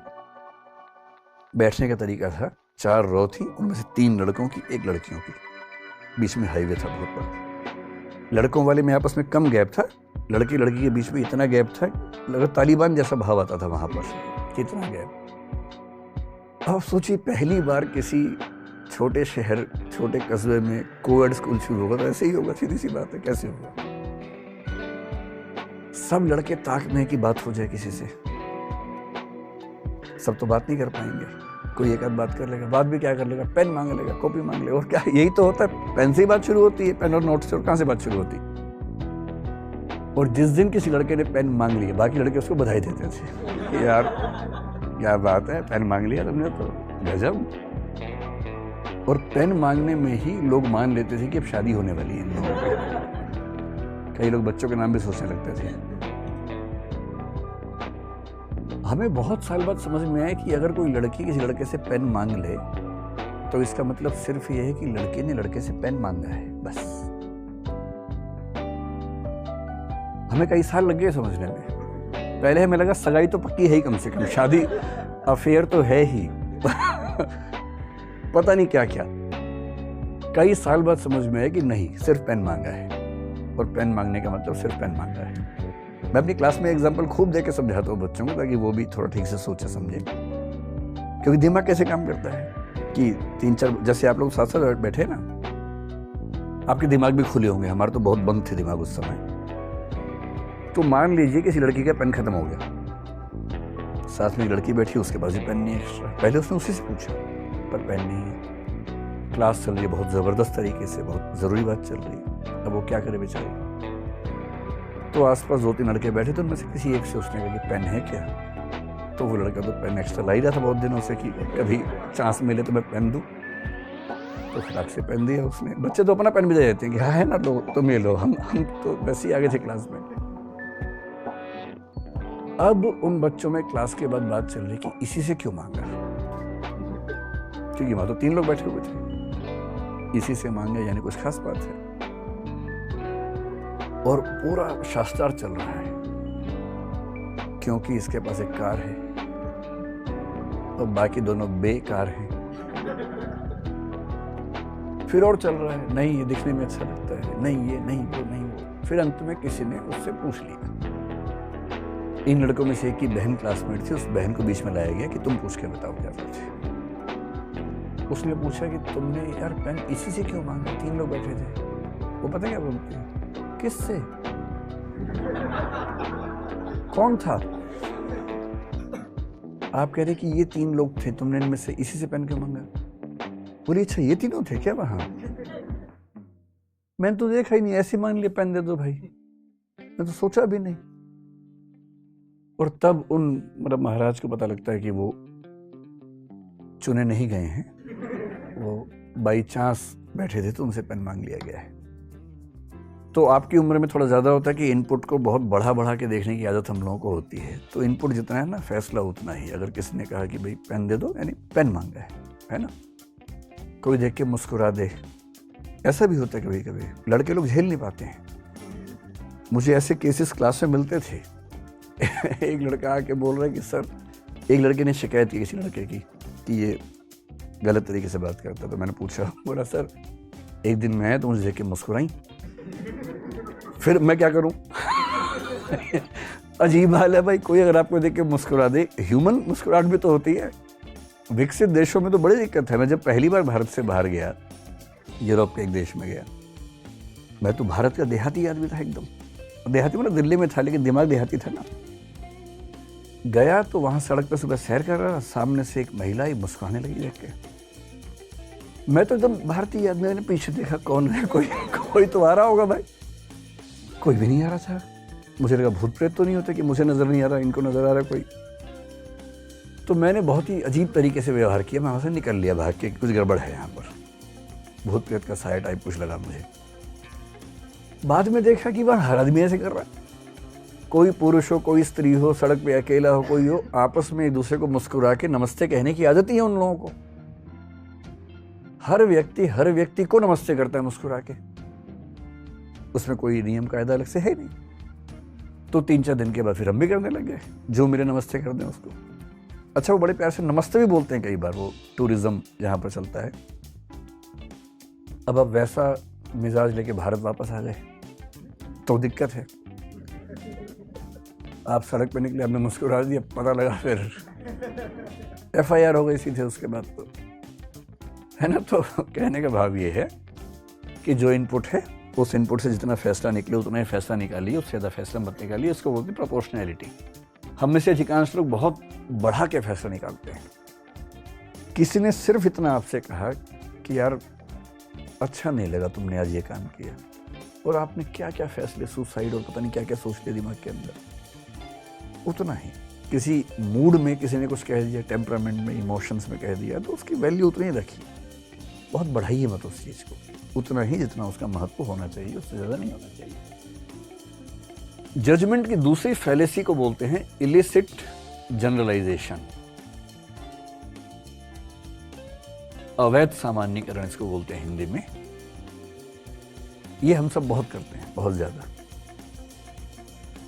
बैठने का तरीका था, 4 रो थी, उनमें से 3 लड़कों की, 1 लड़कियों की, बीच में हाईवे था बहुत बड़ा। लड़कों वाले में आपस में कम गैप था, लड़की लड़की के बीच में इतना गैप था, लगा तालिबान जैसा भाव आता था वहाँ पर, कितना गैप। अब सोचिए पहली बार किसी छोटे शहर, छोटे कस्बे में कोएड स्कूल शुरू होगा तो ऐसे ही होगा, सीधी सी बात है, कैसे होगा? सब लड़के ताक में की बात हो जाए किसी से, सब तो बात नहीं कर पाएंगे, कोई एक आध बात कर लेगा, बात भी क्या कर लेगा, पेन मांग लेगा, कॉपी मांग लेगा, और क्या, यही तो होता है, पेन से ही बात शुरू होती है, पेन और नोट से, और कहाँ से बात शुरू होती। और जिस दिन किसी लड़के ने पेन मांग लिया, बाकी लड़के उसको बधाई देते थे, यार क्या बात है, पेन मांग लिया तुमने तो गजब। और पेन मांगने में ही लोग मान लेते थे कि अब शादी होने वाली है इन लोगों की। कई लोग बच्चों के नाम भी सोचने लगते थे। हमें बहुत साल बाद समझ में आया कि अगर कोई लड़की किसी लड़के से पेन मांग ले तो इसका मतलब सिर्फ यह है कि लड़के ने लड़के से पेन मांगा है, बस। हमें कई साल लग गए समझने में। पहले हमें लगा सगाई तो पक्की है ही, कम से कम शादी, अफेयर तो है ही पता नहीं क्या क्या। कई साल बाद समझ में आया कि नहीं, सिर्फ पेन मांगा है, और पेन मांगने का मतलब सिर्फ पेन मांगा है। मैं अपनी क्लास में एग्जाम्पल खूब दे के समझाता हूँ बच्चों को, ताकि वो भी थोड़ा ठीक से सोचे समझे, क्योंकि दिमाग कैसे काम करता है कि 3-4, जैसे आप लोग साथ साथ बैठे ना, आपके दिमाग भी खुले होंगे, हमारे तो बहुत बंद थे दिमाग उस समय। तो मान लीजिए किसी लड़की का पेन खत्म हो गया, साथ में एक लड़की बैठी, उसके पास भी पेन नहीं है एक्स्ट्रा। पहले उसने उसी से पूछा, पर पेन नहीं है। क्लास चल रही है बहुत ज़बरदस्त तरीके से, बहुत ज़रूरी बात चल रही है, अब वो क्या करे बेचारे। तो आसपास 2-3 लड़के बैठे, तो उनमें से किसी एक से उसने कहा कि पेन है क्या? तो वो लड़का तो पेन एक्स्ट्रा ला ही रहा था बहुत दिनों से कि कभी चांस मिले तो मैं पेन दूँ, तो फटाक से पेन दिया उसने। बच्चे तो अपना पेन भी दे देते हैं कि हाँ है ना, लो तुम ये लो, हम तो वैसे ही आगे थे क्लास में। अब उन बच्चों में क्लास के बाद बात चल रही कि इसी से क्यों मांगा, क्योंकि वहां तो 3 लोग बैठे हुए थे, इसी से मांगा यानी कुछ खास बात है। और पूरा शास्त्रार्थ चल रहा है, क्योंकि इसके पास एक कार है और बाकी दोनों बेकार हैं। फिर और चल रहा है, नहीं ये दिखने में अच्छा लगता है, नहीं ये, नहीं वो, नहीं वो। फिर अंत में किसी ने उससे पूछ लिया। इन लड़कों में से एक की बहन क्लासमेट थी, उस बहन को बीच में लाया गया कि तुम पूछ के बताओ क्या सच है। उसने पूछा कि तुमने यार पेन इसी से क्यों मांगा? 3 लोग बैठे थे। वो पता क्या बोलते हैं, किससे? कौन था? आप कह रहे कि ये 3 लोग थे, तुमने इनमें से इसी से पेन क्यों मांगा? बोली अच्छा ये तीनों थे क्या वहां? मैंने तो देखा ही नहीं, ऐसे मान लिया पेन दे दो भाई, मैं तो सोचा भी नहीं। और तब उन मतलब महाराज को पता लगता है कि वो चुने नहीं गए हैं, वो बाई चांस बैठे थे तो उनसे पेन मांग लिया गया है। तो आपकी उम्र में थोड़ा ज़्यादा होता है कि इनपुट को बहुत बढ़ा बढ़ा के देखने की आदत हम लोगों को होती है। तो इनपुट जितना है ना, फैसला उतना ही। अगर किसी ने कहा कि भाई पेन दे दो, यानी पेन मांगा है ना। कोई देख के मुस्कुरा दे, ऐसा भी होता है कभी कभी। लड़के लोग झेल नहीं पाते हैं। मुझे ऐसे केसेस क्लास में मिलते थे। एक लड़का आके बोल रहा है कि सर, एक लड़के ने शिकायत की किसी लड़के की कि ये गलत तरीके से बात करता। तो मैंने पूछा, बोला सर एक दिन मैं आया तो मुझे देख के मुस्कुराई, फिर मैं क्या करूं? अजीब हाल है भाई, कोई अगर आपको देख के मुस्कुरा दे, ह्यूमन मुस्कुराहट भी तो होती है। विकसित देशों में तो बड़ी दिक्कत है। मैं जब पहली बार भारत से बाहर गया, यूरोप के एक देश में गया, मैं तो भारत का देहाती आदमी था एकदम। देहाती मतलब दिल्ली में था, लेकिन दिमाग देहाती था ना। गया तो वहां सड़क पर सुबह सैर कर रहा, सामने से एक महिला ही मुस्कुराने लगी देख के। मैं तो एकदम भारतीय आदमी, मैंने पीछे देखा कौन है, कोई तो आ रहा होगा भाई, कोई भी नहीं आ रहा था। मुझे लगा भूत प्रेत तो नहीं होते कि मुझे नजर नहीं आ रहा, इनको नजर आ रहा कोई। तो मैंने बहुत ही अजीब तरीके से व्यवहार किया, मैं वहां से निकल लिया भाग के, कुछ गड़बड़ है यहाँ पर, भूत प्रेत का साया टाइप कुछ लगा मुझे। बाद में देखा कि वह हर आदमी ऐसे कर रहा है, कोई पुरुष हो, कोई स्त्री हो, सड़क पे अकेला हो, कोई हो, आपस में एक दूसरे को मुस्कुरा के नमस्ते कहने की आदत ही है उन लोगों को। हर व्यक्ति को नमस्ते करता है मुस्कुरा के, उसमें कोई नियम कायदा अलग से है नहीं। तो 3-4 दिन के बाद फिर हम भी करने लग गए, जो मेरे नमस्ते कर दें उसको। अच्छा, वो बड़े प्यार से नमस्ते भी बोलते हैं कई बार, वो टूरिज्म जहाँ पर चलता है। अब आप वैसा मिजाज लेके भारत वापस आ गए तो दिक्कत है। आप सड़क पे निकले, आपने मुस्कुरा दिया, पता लगा फिर FIR हो गई सीधे उसके बाद, तो है ना। तो कहने का भाव ये है कि जो इनपुट है, उस इनपुट से जितना फैसला निकले उतना ही फैसला निकालिए, उससे ज़्यादा फैसला मत निकालिए। इसको बोलते हैं प्रोपोर्शनैलिटी। हम में से अधिकांश लोग बहुत बढ़ा के फैसला निकालते हैं। किसी ने सिर्फ इतना आपसे कहा कि यार अच्छा नहीं लगा तुमने आज ये काम किया, और आपने क्या क्या फैसले, सुसाइड और पता नहीं क्या क्या सोच लिया दिमाग के अंदर, उतना ही। किसी मूड में किसी ने कुछ कह दिया, टेम्परामेंट में, इमोशंस में कह दिया, तो उसकी वैल्यू उतनी ही रखिए, बहुत बढ़ाइए मत उस चीज़ को, उतना ही जितना उसका महत्व होना चाहिए, उससे ज़्यादा नहीं होना चाहिए। जजमेंट की दूसरी फैलेसी को बोलते हैं इलिसिट जनरलाइजेशन, अवैध सामान्यीकरण इसको बोलते हैं हिंदी में। ये हम सब बहुत करते हैं, बहुत ज़्यादा।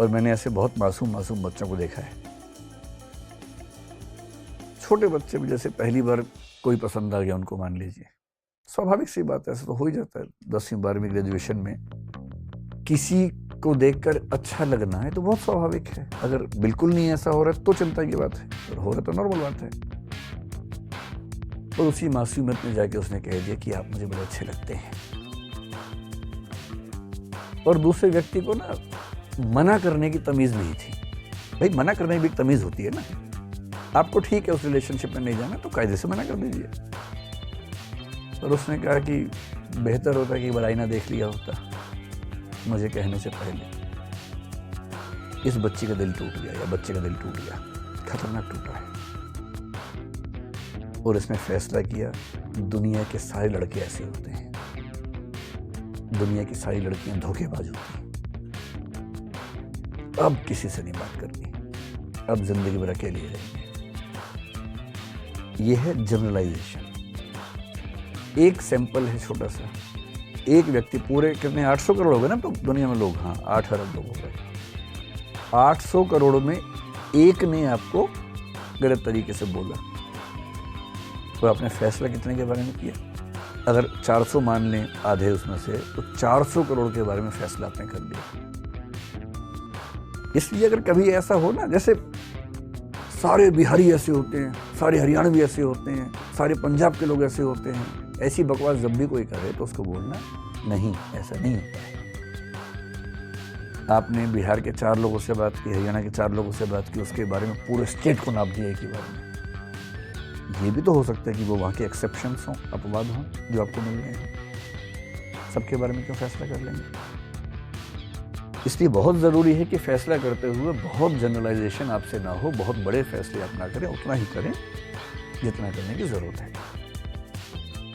और मैंने ऐसे बहुत मासूम बच्चों को देखा है। छोटे बच्चे भी, जैसे पहली बार कोई पसंद आ गया उनको, मान लीजिए, स्वाभाविक सी बात है, ऐसा तो हो ही जाता है। 10वीं 12वीं ग्रेजुएशन में किसी को देखकर अच्छा लगना है तो बहुत स्वाभाविक है। अगर बिल्कुल नहीं ऐसा हो रहा है तो चिंता की बात है, और हो रहा है तो नॉर्मल बात है। और उसी मासूमियत में जाके उसने कह दिया कि आप मुझे बड़े अच्छे लगते हैं। और दूसरे व्यक्ति को ना मना करने की तमीज नहीं थी। भाई मना करने की भी तमीज होती है ना। आपको ठीक है उस रिलेशनशिप में नहीं जाना, तो कायदे से मना कर दीजिए। और उसने कहा कि बेहतर होता कि बड़ाई ना देख लिया होता मुझे कहने से पहले। इस बच्ची का दिल टूट गया, या बच्चे का दिल टूट गया, खतरनाक टूटा है। और इसने फैसला किया दुनिया के सारे लड़के ऐसे होते हैं, दुनिया की सारी लड़कियां धोखेबाज होती हैं, अब किसी से नहीं बात करनी, अब जिंदगी भर अकेले रहेंगे। यह है जनरलाइजेशन। एक सैंपल है छोटा सा। एक व्यक्ति, पूरे कितने 800 करोड़ हो गए ना तो दुनिया में लोग, हाँ 8 अरब लोग हो गए। 800 करोड़ में एक ने आपको गलत तरीके से बोला, तो आपने फैसला कितने के बारे में किया? अगर 400 मान लें आधे उसमें से, तो 400 करोड़ के बारे में फैसला आपने कर लिया। इसलिए अगर कभी ऐसा हो ना, जैसे सारे बिहारी ऐसे होते हैं, सारे हरियाणवी ऐसे होते हैं, सारे पंजाब के लोग ऐसे होते हैं, ऐसी बकवास जब भी कोई करे तो उसको बोलना नहीं, ऐसा नहीं होता है। आपने बिहार के 4 लोगों से बात की, हरियाणा के 4 लोगों से बात की, उसके बारे में पूरे स्टेट को नाप दिया एक ही बार में। ये भी तो हो सकता है कि वो वहाँ के एक्सेप्शंस हों, अपवाद हों जो आपको मिल रहे हैं। सबके बारे में क्यों फैसला कर लेंगे? इसलिए बहुत ज़रूरी है कि फैसला करते हुए बहुत जनरलाइजेशन आपसे ना हो, बहुत बड़े फैसले आप ना करें, उतना ही करें जितना करने की ज़रूरत है।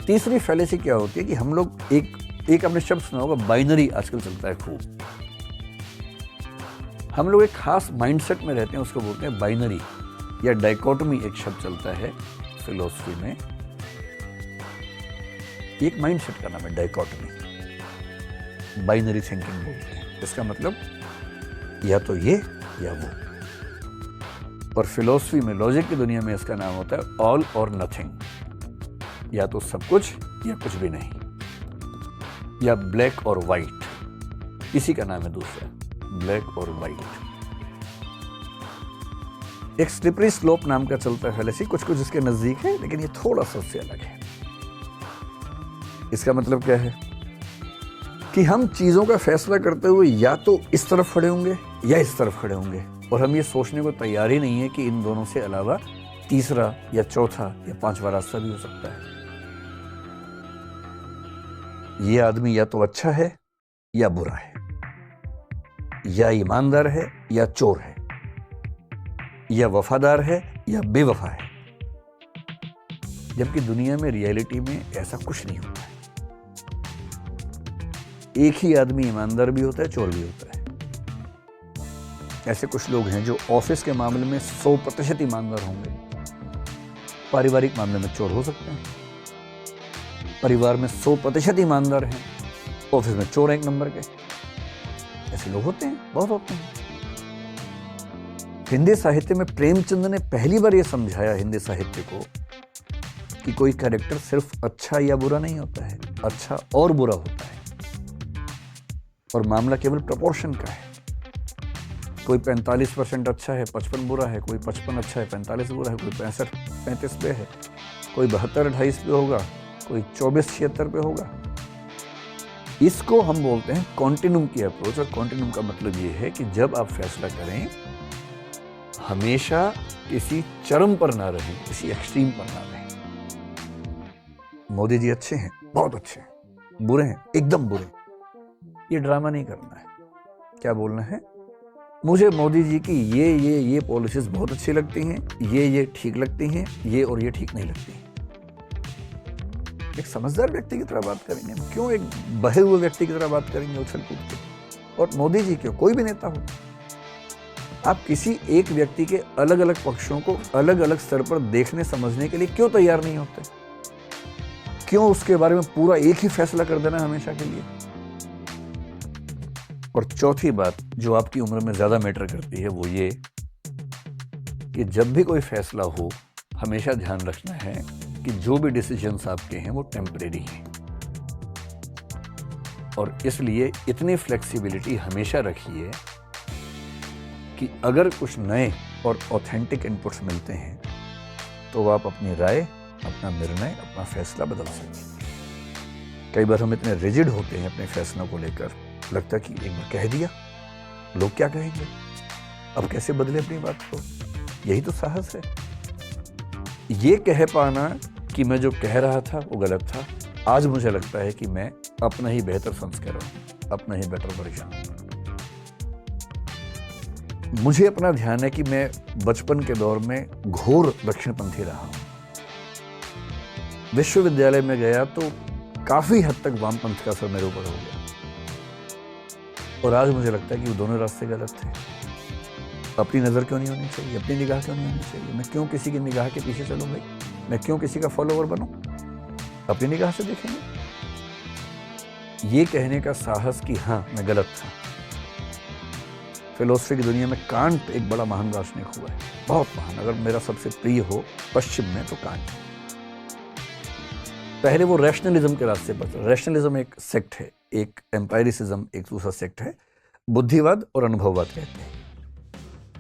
तीसरी फैलेसी क्या होती है कि हम लोग एक आपने शब्द सुना होगा, बाइनरी आजकल चलता है खूब। हम लोग एक खास माइंडसेट में रहते हैं, उसको बोलते हैं बाइनरी या डाइकोटमी। एक शब्द चलता है फिलॉसफी में, एक माइंडसेट का नाम है डाइकोटमी, बाइनरी थिंकिंग बोलते हैं। इसका मतलब या तो ये या वो। और फिलॉसफी में, लॉजिक की दुनिया में इसका नाम होता है ऑल और नथिंग, या तो सब कुछ या कुछ भी नहीं, या ब्लैक और वाइट। इसी का नाम है दूसरा, ब्लैक और वाइट। एक स्लिपरी स्लोप नाम का चलता है फैलेसी, कुछ कुछ इसके नजदीक है, लेकिन ये थोड़ा सा उससे अलग है। इसका मतलब क्या है कि हम चीजों का फैसला करते हुए या तो इस तरफ खड़े होंगे या इस तरफ खड़े होंगे, और हम ये सोचने को तैयार ही नहीं है कि इन दोनों से अलावा तीसरा या चौथा या पांचवा रास्ता भी हो सकता है। ये आदमी या तो अच्छा है या बुरा है, या ईमानदार है या चोर है, या वफादार है या बेवफा है। जबकि दुनिया में, रियलिटी में ऐसा कुछ नहीं होता है। एक ही आदमी ईमानदार भी होता है, चोर भी होता है। ऐसे कुछ लोग हैं जो ऑफिस के मामले में 100% ईमानदार होंगे, पारिवारिक मामले में चोर हो सकते हैं। परिवार में 100% ईमानदार हैं, ऑफिस में चोर एक नंबर के। ऐसे लोग होते हैं, बहुत होते हैं। हिंदी साहित्य में प्रेमचंद ने पहली बार यह समझाया हिंदी साहित्य को कि कोई कैरेक्टर सिर्फ अच्छा या बुरा नहीं होता है, अच्छा और बुरा होता है, और मामला केवल प्रपोर्शन का है। कोई 45% अच्छा है, 55 बुरा है, कोई 55 अच्छा है, 45 बुरा है, कोई 65-35 पे है, कोई 72-28 पे होगा, कोई 24-76 पे होगा। इसको हम बोलते हैं कॉन्टिन्यूम की अप्रोच। और कॉन्टिन्यूम का मतलब ये है कि जब आप फैसला करें, हमेशा किसी चरम पर ना रहें, किसी एक्सट्रीम पर ना रहें। मोदी जी अच्छे हैं, बहुत अच्छे हैं, बुरे हैं, एकदम बुरे। ये ड्रामा नहीं करना है। क्या बोलना है? मुझे मोदी जी की ये पॉलिसीज बहुत अच्छी लगती हैं, ये ठीक लगती हैं, ये और ये ठीक नहीं लगती हैं। एक समझदार व्यक्ति की तरह बात करेंगे, क्यों एक बहे हुए व्यक्ति की तरह बात करेंगे उछल कूद के? और मोदी जी क्यों, कोई भी नेता हो, आप किसी एक व्यक्ति के अलग अलग पक्षों को अलग अलग स्तर पर देखने समझने के लिए क्यों तैयार नहीं होते? क्यों उसके बारे में पूरा एक ही फैसला कर देना हमेशा के लिए? और चौथी बात जो आपकी उम्र में ज्यादा मैटर करती है, वो ये कि जब भी कोई फैसला हो, हमेशा ध्यान रखना है कि जो भी डिसीजंस आपके हैं वो टेम्परेरी हैं। और इसलिए इतनी फ्लेक्सिबिलिटी हमेशा रखिए कि अगर कुछ नए और ऑथेंटिक इनपुट्स मिलते हैं तो आप अपनी राय, अपना निर्णय, अपना फैसला बदल सकें। कई बार हम इतने रिजिड होते हैं अपने फैसलों को लेकर, लगता कि एक बार कह दिया, लोग क्या कहेंगे, अब कैसे बदले अपनी बात को। यही तो साहस है, ये कह पाना कि मैं जो कह रहा था वो गलत था। आज मुझे लगता है कि मैं अपना ही बेहतर संस्कार हूं, अपना ही बेटर वर्जन हूं। मुझे अपना ध्यान है कि मैं बचपन के दौर में घोर दक्षिणपंथी रहा हूं। विश्वविद्यालय में गया तो काफी हद तक वामपंथ का असर मेरे ऊपर हो गया, और आज मुझे लगता है कि वो दोनों रास्ते गलत थे। अपनी नजर क्यों नहीं होनी चाहिए, अपनी निगाह क्यों नहीं होनी चाहिए? मैं क्यों किसी की निगाह के पीछे चलूं भाई? मैं क्यों किसी का फॉलोवर बनूं? अपनी निगाह से देखेंगे। ये कहने का साहस कि हाँ मैं गलत था। फिलोसफी की दुनिया में कांट एक बड़ा महान दार्शनिक हुआ है, बहुत महान। अगर मेरा सबसे प्रिय हो पश्चिम में तो कांट। पहले वो रैशनलिज्म के रास्ते पर चला। रैशनलिज्म एक सेक्ट है, एक एम्पायरिसिज्म एक दूसरा सेक्ट है, बुद्धिवाद और अनुभववाद कहते हैं।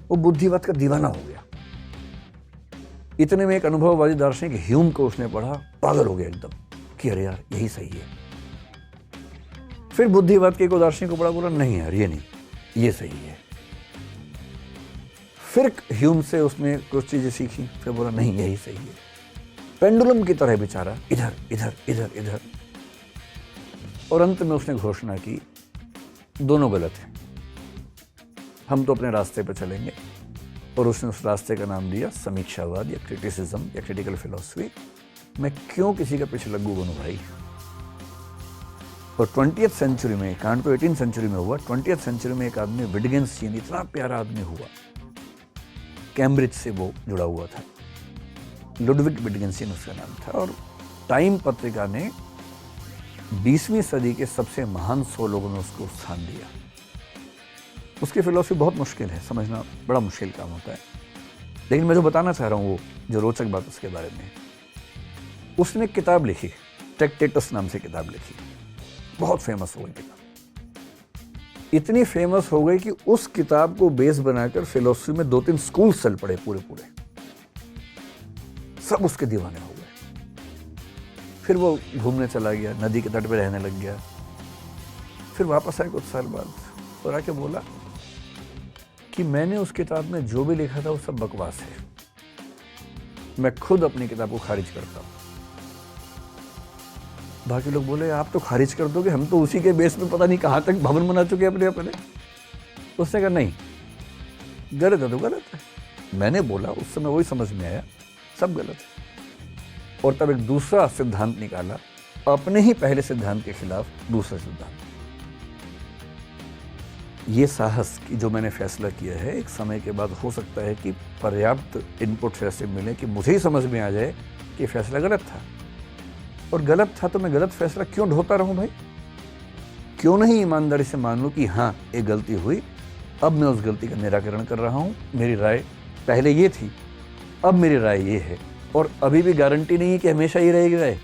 वो बुद्धिवाद का दीवाना हो गया। इतने में एक अनुभववादी दार्शनिक ह्यूम को उसने पढ़ा, पागल हो गया एकदम कि अरे यार यही सही है। फिर बुद्धिवाद के एक दार्शनिक को पढ़ा, बोला नहीं यार ये नहीं, ये सही है। फिर ह्यूम से उसने कुछ चीजें सीखी, फिर बोला नहीं यही सही है। पेंडुलम की तरह बेचारा इधर इधर इधर इधर, और अंत में उसने घोषणा की दोनों गलत हैं, हम तो अपने रास्ते पर चलेंगे। और उसने उस रास्ते का नाम दिया समीक्षावाद या क्रिटिसिज्म या क्रिटिकल फिलॉसफी। मैं क्यों किसी का पीछे लग्गू बनूं भाई। और 20th सेंचुरी में, कांड तो 18th सेंचुरी में हुआ, 20th सेंचुरी में एक आदमी विटगेन्स्टीन, इतना प्यारा आदमी हुआ, कैम्ब्रिज से वो जुड़ा हुआ था, लुडविग विटगेन्स्टीन उसका नाम था। और टाइम पत्रिका ने 20वीं सदी के सबसे महान 100 लोगों में उसको स्थान दिया। उसकी फिलॉसफी बहुत मुश्किल है, समझना बड़ा मुश्किल काम होता है, लेकिन मैं जो बताना चाह रहा हूँ वो जो रोचक बात उसके बारे में, उसने एक किताब लिखी, ट्रैक्टेटस नाम से किताब लिखी, बहुत फेमस हो गई किताब। इतनी फेमस हो गई कि उस किताब को बेस बनाकर फिलॉसफी में 2-3 स्कूल चल पड़े, पूरे सब उसके दीवाने हो गए। फिर वो घूमने चला गया, नदी के तट पे रहने लग गया। फिर वापस आए कुछ साल बाद और आके बोला कि मैंने उस किताब में जो भी लिखा था वो सब बकवास है, मैं खुद अपनी किताब को खारिज करता हूं। बाकी लोग बोले आप तो खारिज कर दोगे, हम तो उसी के बेस में पता नहीं कहां तक भवन बना चुके अपने अपने। उसने कहा नहीं, गलत है तो गलत है। मैंने बोला, उस समय वही समझ में आया, सब गलत है। और तब एक दूसरा सिद्धांत निकाला, अपने ही पहले सिद्धांत के खिलाफ दूसरा सिद्धांत। ये साहस कि जो मैंने फैसला किया है, एक समय के बाद हो सकता है कि पर्याप्त इनपुट ऐसे मिले कि मुझे ही समझ में आ जाए कि फैसला गलत था। और गलत था तो मैं गलत फैसला क्यों ढोता रहूं भाई? क्यों नहीं ईमानदारी से मान लूं कि हाँ एक गलती हुई, अब मैं उस गलती का निराकरण कर रहा हूं। मेरी राय पहले ये थी, अब मेरी राय ये है, और अभी भी गारंटी नहीं है कि हमेशा ही रहेगी राय,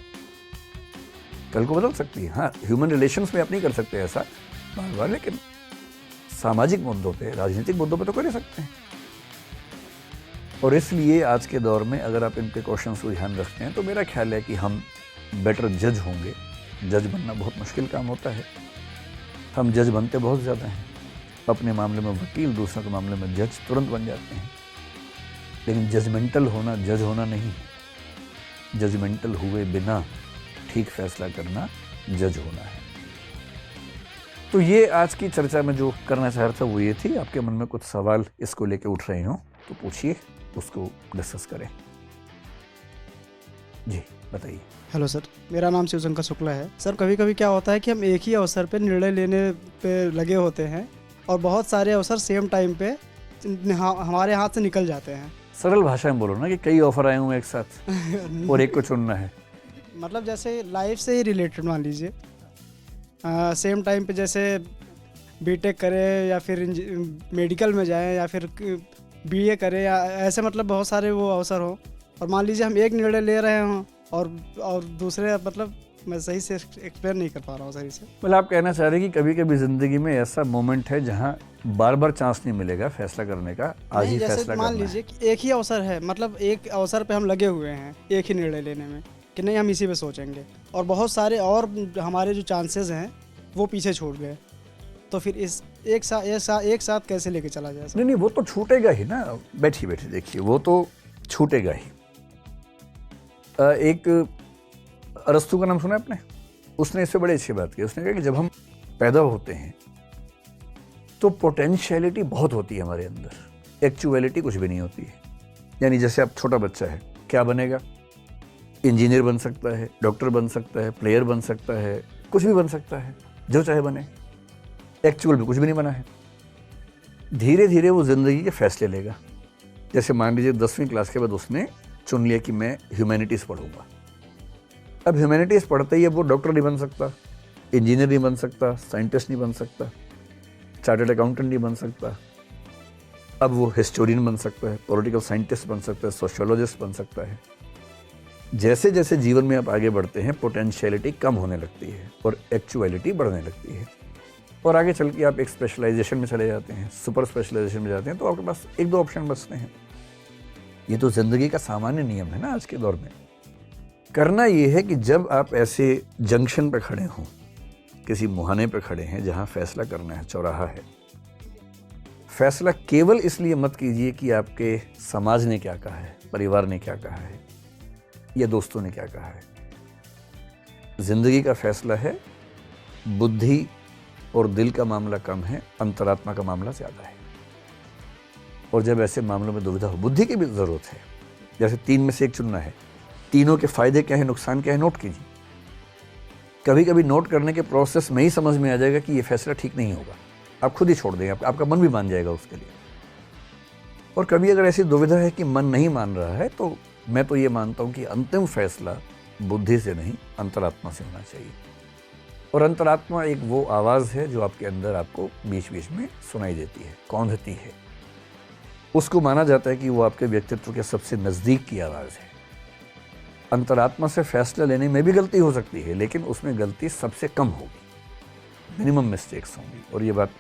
कल को बदल सकती है। हाँ, ह्यूमन रिलेशंस में आप नहीं कर सकते ऐसा बार बार, लेकिन सामाजिक मुद्दों पे, राजनीतिक मुद्दों पे तो कर ही सकते हैं। और इसलिए आज के दौर में अगर आप इन प्रिकॉशंस को ध्यान रखते हैं तो मेरा ख्याल है कि हम बेटर जज होंगे। जज बनना बहुत मुश्किल काम होता है, हम जज बनते बहुत ज़्यादा हैं। अपने मामले में वकील, दूसरों के मामले में जज तुरंत बन जाते हैं। लेकिन जजमेंटल होना जज होना नहीं है, जजमेंटल हुए बिना ठीक फैसला करना जज होना है। तो ये आज की चर्चा में जो करना चाह रहा था वो ये थी। आपके मन में कुछ सवाल इसको लेके उठ रहे हो तो पूछिए, उसको डिस्कस करें। जी बताइए। हेलो सर, मेरा नाम शिवशंकर शुक्ला है। सर कभी कभी क्या होता है कि हम एक ही अवसर पे निर्णय लेने पे लगे होते हैं और बहुत सारे अवसर सेम टाइम पे हमारे हाथ से निकल जाते हैं। सरल भाषा में बोलो ना कि कई ऑफर आए हुए एक साथ और एक को चुनना है। मतलब जैसे लाइफ से ही रिलेटेड मान लीजिए, सेम टाइम पे जैसे बीटेक करें या फिर मेडिकल में जाएं या फिर बीए करें, या ऐसे मतलब बहुत सारे वो अवसर हो। और मान लीजिए हम एक निर्णय ले रहे हों और दूसरे, मतलब मैं सही से एक्सप्लेन नहीं कर पा रहा हूँ सही से। मतलब आप कहना चाह रहे हैं कि कभी कभी ज़िंदगी में ऐसा मोमेंट है जहाँ बार बार चांस नहीं मिलेगा फैसला करने का, आज ही फैसला करना है। मान लीजिए कि एक ही अवसर है, मतलब एक अवसर पे हम लगे हुए हैं एक ही निर्णय लेने में कि नहीं हम इसी पे सोचेंगे, और बहुत सारे और हमारे जो चांसेस हैं वो पीछे छूट गए, तो फिर इस एक साथ कैसे लेके चला जाए? नहीं, वो तो छूटेगा ही ना। बैठिए देखिए, वो तो छूटेगा ही। एक अरस्तु का नाम सुना आपने? उसने इससे बड़ी अच्छी बात की। उसने कहा कि जब हम पैदा होते हैं तो पोटेंशियलिटी बहुत होती है हमारे अंदर, एक्चुअलिटी कुछ भी नहीं होती है। यानी जैसे आप छोटा बच्चा है, क्या बनेगा? इंजीनियर बन सकता है, डॉक्टर बन सकता है, प्लेयर बन सकता है, कुछ भी बन सकता है, जो चाहे बने। एक्चुअल में कुछ भी नहीं बना है। धीरे धीरे वो ज़िंदगी के फैसले लेगा। जैसे मान लीजिए 10वीं क्लास के बाद उसने चुन लिया कि मैं ह्यूमैनिटीज़ पढ़ूंगा। अब ह्यूमैनिटीज़ पढ़ते ही अब वो डॉक्टर नहीं बन सकता, इंजीनियर नहीं बन सकता, साइंटिस्ट नहीं बन सकता, चार्टर्ड अकाउंटेंट नहीं बन सकता। अब वो हिस्टोरियन बन सकता है, पॉलिटिकल साइंटिस्ट बन सकता है, सोशियोलॉजिस्ट बन सकता है। जैसे जैसे जीवन में आप आगे बढ़ते हैं पोटेंशियलिटी कम होने लगती है और एक्चुअलिटी बढ़ने लगती है, और आगे चल के आप एक स्पेशलाइजेशन में चले जाते हैं, सुपर स्पेशलाइजेशन में जाते हैं, तो आपके पास एक दो ऑप्शन बचते हैं। ये तो जिंदगी का सामान्य नियम है ना आज के दौर में। करना ये है कि जब आप ऐसे जंक्शन पे खड़े हों, किसी मुहाने पे खड़े हैं जहां फैसला करना है, चौराहा है, फैसला केवल इसलिए मत कीजिए कि आपके समाज ने क्या कहा है, परिवार ने क्या कहा है या दोस्तों ने क्या कहा है। जिंदगी का फैसला है, बुद्धि और दिल का मामला कम है, अंतरात्मा का मामला ज्यादा है। और जब ऐसे मामलों में दुविधा हो, बुद्धि की भी जरूरत है। जैसे 3 में से एक चुनना है, तीनों के फायदे क्या है, नुकसान क्या है, नोट कीजिए। कभी कभी नोट करने के प्रोसेस में ही समझ में आ जाएगा कि ये फैसला ठीक नहीं होगा, आप खुद ही छोड़ देंगे, आपका मन भी मान जाएगा उसके लिए। और कभी अगर ऐसी दुविधा है कि मन नहीं मान रहा है, तो मैं तो ये मानता हूं कि अंतिम फैसला बुद्धि से नहीं, अंतरात्मा से होना चाहिए। और अंतरात्मा एक वो आवाज़ है जो आपके अंदर आपको बीच बीच में सुनाई देती है, कौंधती है। उसको माना जाता है कि वो आपके व्यक्तित्व के सबसे नज़दीक की आवाज़ है। अंतरात्मा से फैसला लेने में भी गलती हो सकती है, लेकिन उसमें गलती सबसे कम होगी, मिनिमम मिस्टेक्स होंगी। और ये बात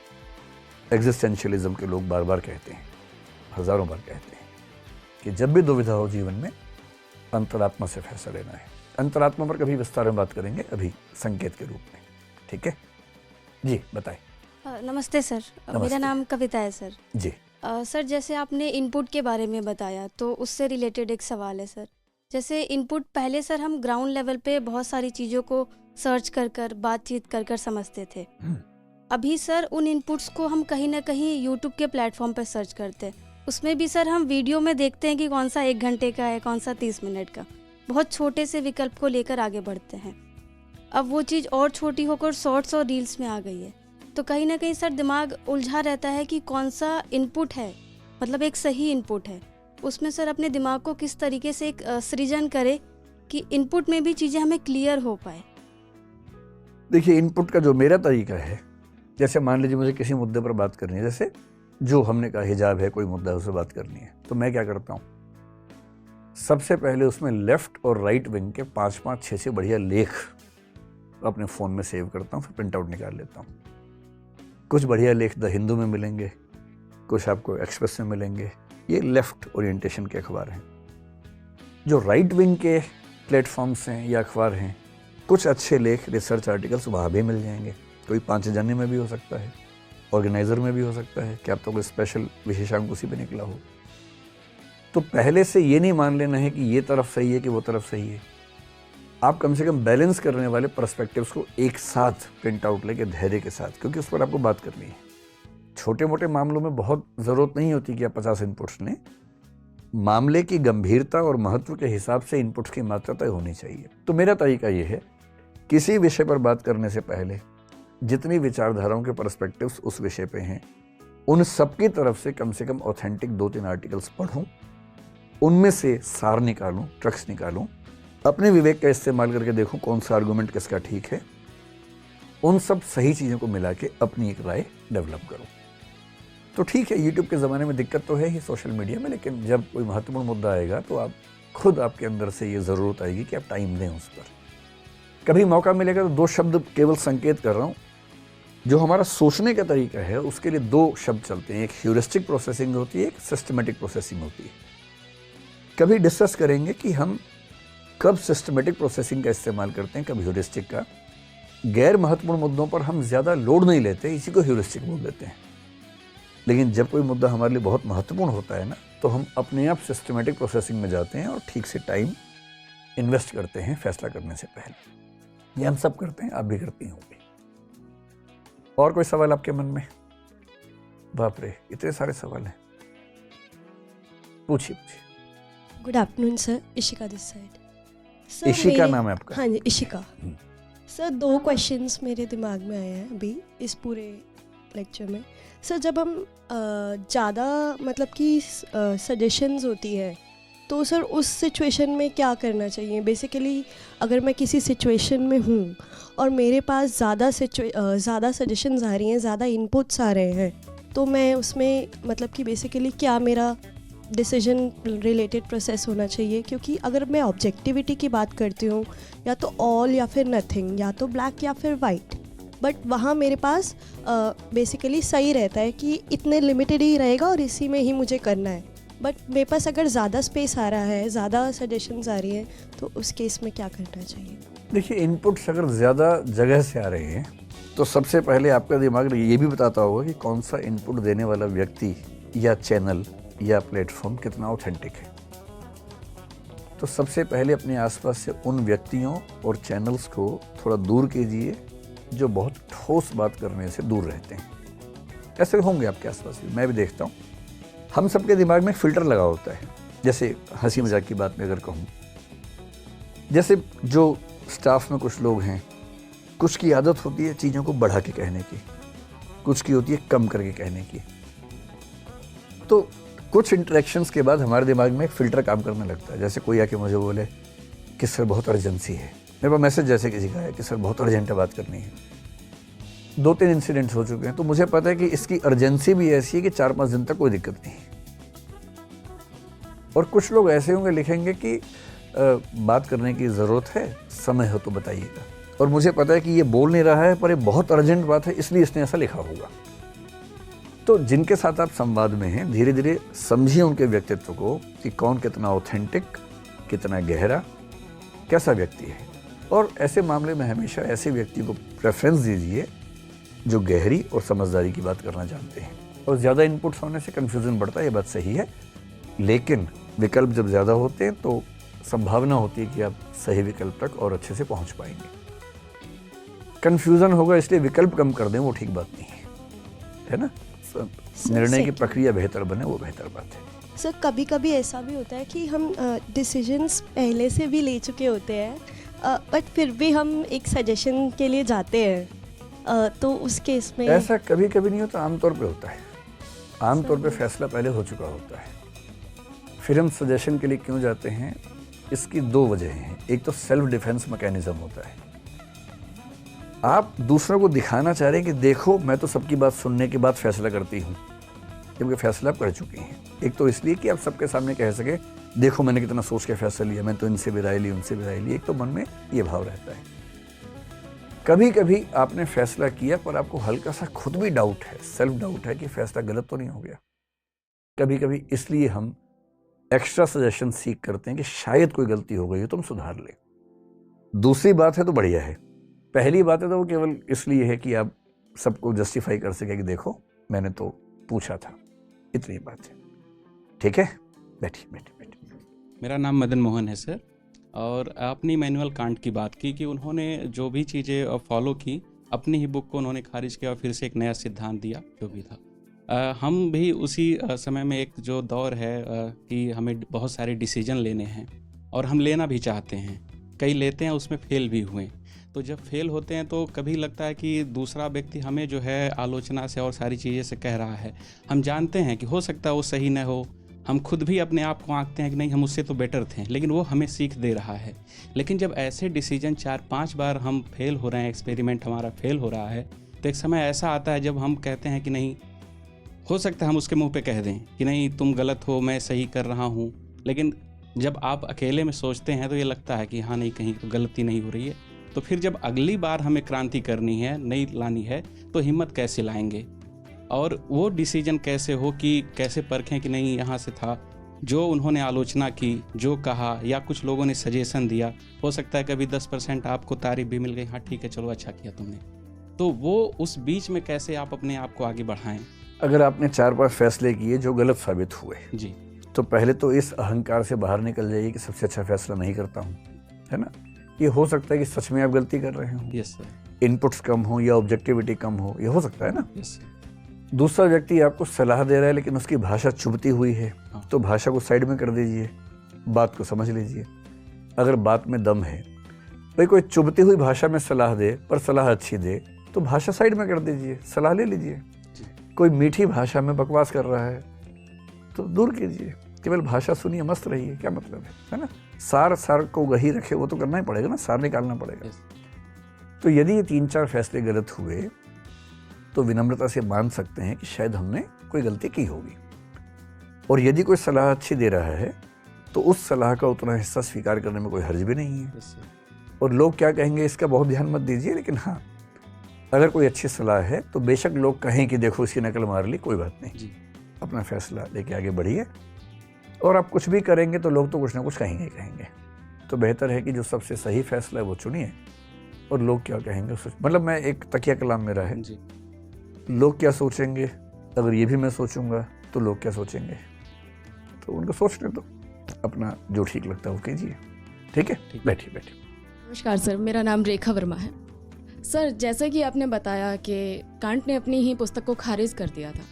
एग्जिस्टेंशियलिज्म के लोग बार बार कहते हैं, हजारों बार कहते हैं कि जब भी दुविधा हो जीवन में, अंतरात्मा से फैसला लेना है। अंतरात्मा पर कभी विस्तार में बात करेंगे, अभी संकेत के रूप में, ठीक है जी? बताएं। नमस्ते सर। नमस्ते। मेरा नाम कविता है सर। जी। सर, जैसे आपने इनपुट के बारे में बताया, तो उससे रिलेटेड एक सवाल है सर। जैसे इनपुट पहले सर हम ग्राउंड लेवल पे बहुत सारी चीज़ों को सर्च कर बातचीत कर समझते थे। अभी सर उन इनपुट्स को हम कहीं ना कहीं यूट्यूब के प्लेटफॉर्म पर सर्च करते हैं। उसमें भी सर हम वीडियो में देखते हैं कि कौन सा 1 घंटे का है, कौन सा 30 मिनट का। बहुत छोटे से विकल्प को लेकर आगे बढ़ते हैं। अब वो चीज़ और छोटी होकर शॉर्ट्स और रील्स में आ गई है, तो कहीं ना कहीं सर दिमाग उलझा रहता है कि कौन सा इनपुट है, मतलब एक सही इनपुट है। उसमें सर अपने दिमाग को किस तरीके से एक सृजन करे कि इनपुट में भी चीज़ें हमें क्लियर हो पाए। देखिए, इनपुट का जो मेरा तरीका है, जैसे मान लीजिए मुझे किसी मुद्दे पर बात करनी है, जैसे जो हमने कहा हिजाब है, कोई मुद्दा है, उससे बात करनी है, तो मैं क्या करता हूँ, सबसे पहले उसमें लेफ्ट और राइट विंग के 5-5, 6-6 बढ़िया लेख अपने फ़ोन में सेव करता हूँ, फिर प्रिंट आउट निकाल लेता हूँ। कुछ बढ़िया लेख द हिंदू में मिलेंगे, कुछ आपको एक्सप्रेस में मिलेंगे, ये लेफ्ट ओरिएंटेशन के अखबार हैं। जो राइट विंग के प्लेटफॉर्म्स हैं या अखबार हैं, कुछ अच्छे लेख, रिसर्च आर्टिकल्स वहाँ भी मिल जाएंगे। कोई 5 जने में भी हो सकता है, ऑर्गेनाइजर में भी हो सकता है, क्या आपका कोई स्पेशल विशेषांक उसी पे निकला हो। तो पहले से ये नहीं मान लेना है कि ये तरफ सही है कि वो तरफ सही है। आप कम से कम बैलेंस करने वाले पर्सपेक्टिव्स को एक साथ प्रिंट आउट लेके धैर्य के साथ, क्योंकि उस पर आपको बात करनी है। छोटे मोटे मामलों में बहुत ज़रूरत नहीं होती कि आप 50 इनपुट्स लें। मामले की गंभीरता और महत्व के हिसाब से इनपुट्स की मात्रा तय होनी चाहिए। तो मेरा तरीका ये है, किसी विषय पर बात करने से पहले जितनी विचारधाराओं के पर्सपेक्टिव्स उस विषय पे हैं, उन सबकी तरफ से कम ऑथेंटिक 2-3 आर्टिकल्स पढूं, उनमें से सार निकालूं, ट्रक्स निकालूं, अपने विवेक का इस्तेमाल करके देखूं कौन सा आर्गुमेंट किसका ठीक है, उन सब सही चीज़ों को मिला के अपनी एक राय डेवलप करूं। तो ठीक है, यूट्यूब के ज़माने में दिक्कत तो है ही सोशल मीडिया में, लेकिन जब कोई महत्वपूर्ण मुद्दा आएगा तो आप खुद, आपके अंदर से ये ज़रूरत आएगी कि आप टाइम दें उस पर। कभी मौका मिलेगा तो 2 शब्द केवल संकेत कर रहा हूँ। जो हमारा सोचने का तरीका है उसके लिए 2 शब्द चलते हैं, एक ह्यूरिस्टिक प्रोसेसिंग होती है, एक सिस्टमेटिक प्रोसेसिंग होती है। कभी डिस्कस करेंगे कि हम कब सिस्टमेटिक प्रोसेसिंग का इस्तेमाल करते हैं, कब ह्यूरिस्टिक का। गैर महत्वपूर्ण मुद्दों पर हम ज़्यादा लोड नहीं लेते, इसी को ह्यूरिस्टिक बोल देते हैं। लेकिन जब कोई मुद्दा हमारे लिए बहुत महत्वपूर्ण होता है ना, तो हम अपने आप सिस्टमेटिक प्रोसेसिंग में जाते हैं और ठीक से टाइम इन्वेस्ट करते हैं फैसला करने से पहले। ये हम सब करते हैं, आप भी करती होंगी। और कोई सवाल आपके मन में? बाप रे, इतने सारे सवाल हैं, पूछिए। Good afternoon sir, Ishika this side. Ishika नाम है आपका? हाँ जी, इशिका। सर 2 क्वेश्चंस मेरे दिमाग में आए हैं अभी इस पूरे लेक्चर में। सर जब हम ज़्यादा मतलब कि सजेशंस होती है, तो सर उस सिचुएशन में क्या करना चाहिए? बेसिकली अगर मैं किसी सिचुएशन में हूँ और मेरे पास ज़्यादा सजेशंस आ रही हैं, ज़्यादा इनपुट्स आ रहे हैं, तो मैं उसमें मतलब कि बेसिकली क्या मेरा डिसीजन रिलेटेड प्रोसेस होना चाहिए, क्योंकि अगर मैं ऑब्जेक्टिविटी की बात करती हूँ, या तो ऑल या फिर नथिंग, या तो ब्लैक या फिर वाइट, बट वहाँ मेरे पास बेसिकली सही रहता है कि इतने लिमिटेड ही रहेगा और इसी में ही मुझे करना है। बट मेरे पास अगर ज़्यादा स्पेस आ रहा है, ज़्यादा सजेशंस आ रही हैं, तो उस केस में क्या करना चाहिए? देखिए, इनपुट्स अगर ज़्यादा जगह से आ रहे हैं तो सबसे पहले आपका दिमाग ये भी बताता होगा कि कौन सा इनपुट देने वाला व्यक्ति या चैनल या प्लेटफॉर्म कितना ऑथेंटिक है। तो सबसे पहले अपने आसपास से उन व्यक्तियों और चैनल्स को थोड़ा दूर कीजिए जो बहुत ठोस बात करने से दूर रहते हैं। ऐसे होंगे आपके आसपास भी, मैं भी देखता हूँ। हम सबके दिमाग में फ़िल्टर लगा होता है। जैसे हंसी मजाक की बात में अगर कहूँ, जैसे जो स्टाफ में कुछ लोग हैं, कुछ की आदत होती है चीज़ों को बढ़ा के कहने की, कुछ की होती है कम करके कहने की। तो कुछ इंटरेक्शंस के बाद हमारे दिमाग में एक फ़िल्टर काम करने लगता है। जैसे कोई आके मुझे बोले कि सर बहुत अर्जेंसी है, मेरे पास मैसेज जैसे किसी का है कि सर बहुत अर्जेंट है, बात करनी है। 2-3 इंसिडेंट्स हो चुके हैं, तो मुझे पता है कि इसकी अर्जेंसी भी ऐसी है कि 4-5 दिन तक कोई दिक्कत नहीं है। और कुछ लोग ऐसे होंगे, लिखेंगे कि बात करने की ज़रूरत है, समय हो तो बताइएगा। और मुझे पता है कि ये बोल नहीं रहा है पर ये बहुत अर्जेंट बात है, इसलिए इसने ऐसा लिखा होगा। तो जिनके साथ आप संवाद में हैं, धीरे धीरे समझिए उनके व्यक्तित्व को कि कौन कितना ऑथेंटिक, कितना गहरा, कैसा व्यक्ति है। और ऐसे मामले में हमेशा ऐसे व्यक्ति को प्रेफरेंस दीजिए जो गहरी और समझदारी की बात करना जानते हैं। और ज़्यादा इनपुट्स होने से कन्फ्यूज़न बढ़ता है, ये बात सही है, लेकिन विकल्प जब ज़्यादा होते हैं तो संभावना होती है कि आप सही विकल्प तक और अच्छे से पहुंच पाएंगे। कन्फ्यूज़न होगा इसलिए विकल्प कम कर दें, वो ठीक बात नहीं है ना। निर्णय की प्रक्रिया बेहतर बने, वो बेहतर बात है। सर कभी कभी ऐसा भी होता है कि हम डिसीजंस पहले से भी ले चुके होते हैं, बट फिर भी हम एक सजेशन के लिए जाते हैं, तो उस केस में ऐसा कभी कभी नहीं होता, आमतौर पे होता है। आमतौर पे फैसला पहले हो चुका होता है, फिर हम सजेशन के लिए क्यों जाते हैं। इसकी 2 वजह हैं। एक तो सेल्फ डिफेंस मैकेनिज्म होता है। आप दूसरों को दिखाना चाह रहे हैं कि देखो मैं तो सबकी बात सुनने के बाद फैसला करती हूँ, जबकि फैसला आप कर चुकी हैं। एक तो इसलिए कि आप सबके सामने कह सके देखो मैंने कितना सोच के फैसला लिया, मैं तो इनसे भी राय ली, उनसे भी राय ली। एक तो मन में ये भाव रहता है। कभी कभी आपने फैसला किया पर आपको हल्का सा खुद भी डाउट है, सेल्फ डाउट है कि फैसला गलत तो नहीं हो गया। कभी कभी इसलिए हम एक्स्ट्रा सजेशन सीख करते हैं कि शायद कोई गलती हो गई हो तो हम सुधार लें। दूसरी बात है तो बढ़िया है, पहली बात है तो वो केवल इसलिए है कि आप सबको जस्टिफाई कर सके कि देखो मैंने तो पूछा था, इतनी बात है। ठीक है, बैठिए बैठिए बैठिए। मेरा नाम मदन मोहन है सर। और आपने इमैनुअल कांट की बात की कि उन्होंने जो भी चीज़ें फॉलो की, अपनी ही बुक को उन्होंने खारिज किया और फिर से एक नया सिद्धांत दिया जो भी था। हम भी उसी समय में एक जो दौर है कि हमें बहुत सारे डिसीजन लेने हैं और हम लेना भी चाहते हैं, कई लेते हैं उसमें फेल भी हुए। तो जब फेल होते हैं तो कभी लगता है कि दूसरा व्यक्ति हमें जो है आलोचना से और सारी चीज़ें से कह रहा है। हम जानते हैं कि हो सकता है वो सही न हो, हम खुद भी अपने आप को आंकते हैं कि नहीं हम उससे तो बेटर थे, लेकिन वो हमें सीख दे रहा है। लेकिन जब ऐसे डिसीजन 4-5 बार हम फेल हो रहे हैं, एक्सपेरिमेंट हमारा फेल हो रहा है, तो एक समय ऐसा आता है जब हम कहते हैं कि नहीं, हो सकता है हम उसके मुंह पे कह दें कि नहीं तुम गलत हो, मैं सही कर रहा हूँ। लेकिन जब आप अकेले में सोचते हैं तो ये लगता है कि हाँ नहीं, कहीं तो गलती नहीं हो रही है। तो फिर जब अगली बार हमें क्रांति करनी है, नई लानी है, तो हिम्मत कैसे लाएंगे और वो डिसीजन कैसे हो कि कैसे परखें कि नहीं यहाँ से था जो उन्होंने आलोचना की, जो कहा या कुछ लोगों ने सजेशन दिया, हो सकता है कभी 10% आपको तारीफ भी मिल गई, हाँ ठीक है चलो अच्छा किया तुमने। तो वो उस बीच में कैसे आप अपने आप को आगे बढ़ाएं। अगर आपने 4-5 फैसले किए जो गलत साबित हुए जी, तो पहले तो इस अहंकार से बाहर निकल जाइए कि सबसे अच्छा फैसला नहीं करता हूँ, है ना। ये हो सकता है कि सच में आप गलती कर रहे हो, यस सर, इनपुट्स कम हो या ऑब्जेक्टिविटी कम हो, ये हो सकता है ना। यस। दूसरा व्यक्ति आपको सलाह दे रहा है लेकिन उसकी भाषा चुभती हुई है, हाँ। तो भाषा को साइड में कर दीजिए, बात को समझ लीजिए। अगर बात में दम है, भाई कोई चुभती हुई भाषा में सलाह दे पर सलाह अच्छी दे तो भाषा साइड में कर दीजिए, सलाह ले लीजिए। कोई मीठी भाषा में बकवास कर रहा है तो दूर कीजिए, केवल भाषा सुनिए, मस्त रहिए, क्या मतलब है ना। सार को वही रखे, वो तो करना ही पड़ेगा ना, सार निकालना पड़ेगा। तो यदि ये 3-4 फैसले गलत हुए तो विनम्रता से मान सकते हैं कि शायद हमने कोई गलती की होगी। और यदि कोई सलाह अच्छी दे रहा है तो उस सलाह का उतना हिस्सा स्वीकार करने में कोई हर्ज भी नहीं है। और लोग क्या कहेंगे इसका बहुत ध्यान मत दीजिए, लेकिन हाँ, अगर कोई अच्छी सलाह है तो बेशक लोग कहें कि देखो इसकी नकल मार ली, कोई बात नहीं, अपना फैसला लेके आगे बढ़िए। और आप कुछ भी करेंगे तो लोग तो कुछ ना कुछ कहेंगे ही कहेंगे। तो बेहतर है कि जो सबसे सही फैसला है वो चुनिए, और लोग क्या कहेंगे उससे, मतलब मैं एक तकिया कलाम मेरा है, लोग क्या सोचेंगे, अगर ये भी मैं सोचूंगा तो लोग क्या सोचेंगे, तो उनको सोचने दो, अपना जो ठीक लगता है वो कीजिए। ठीक है, बैठिए बैठिए। नमस्कार सर, मेरा नाम रेखा वर्मा है। सर, जैसे कि आपने बताया कि कांट ने अपनी ही पुस्तक को खारिज कर दिया था।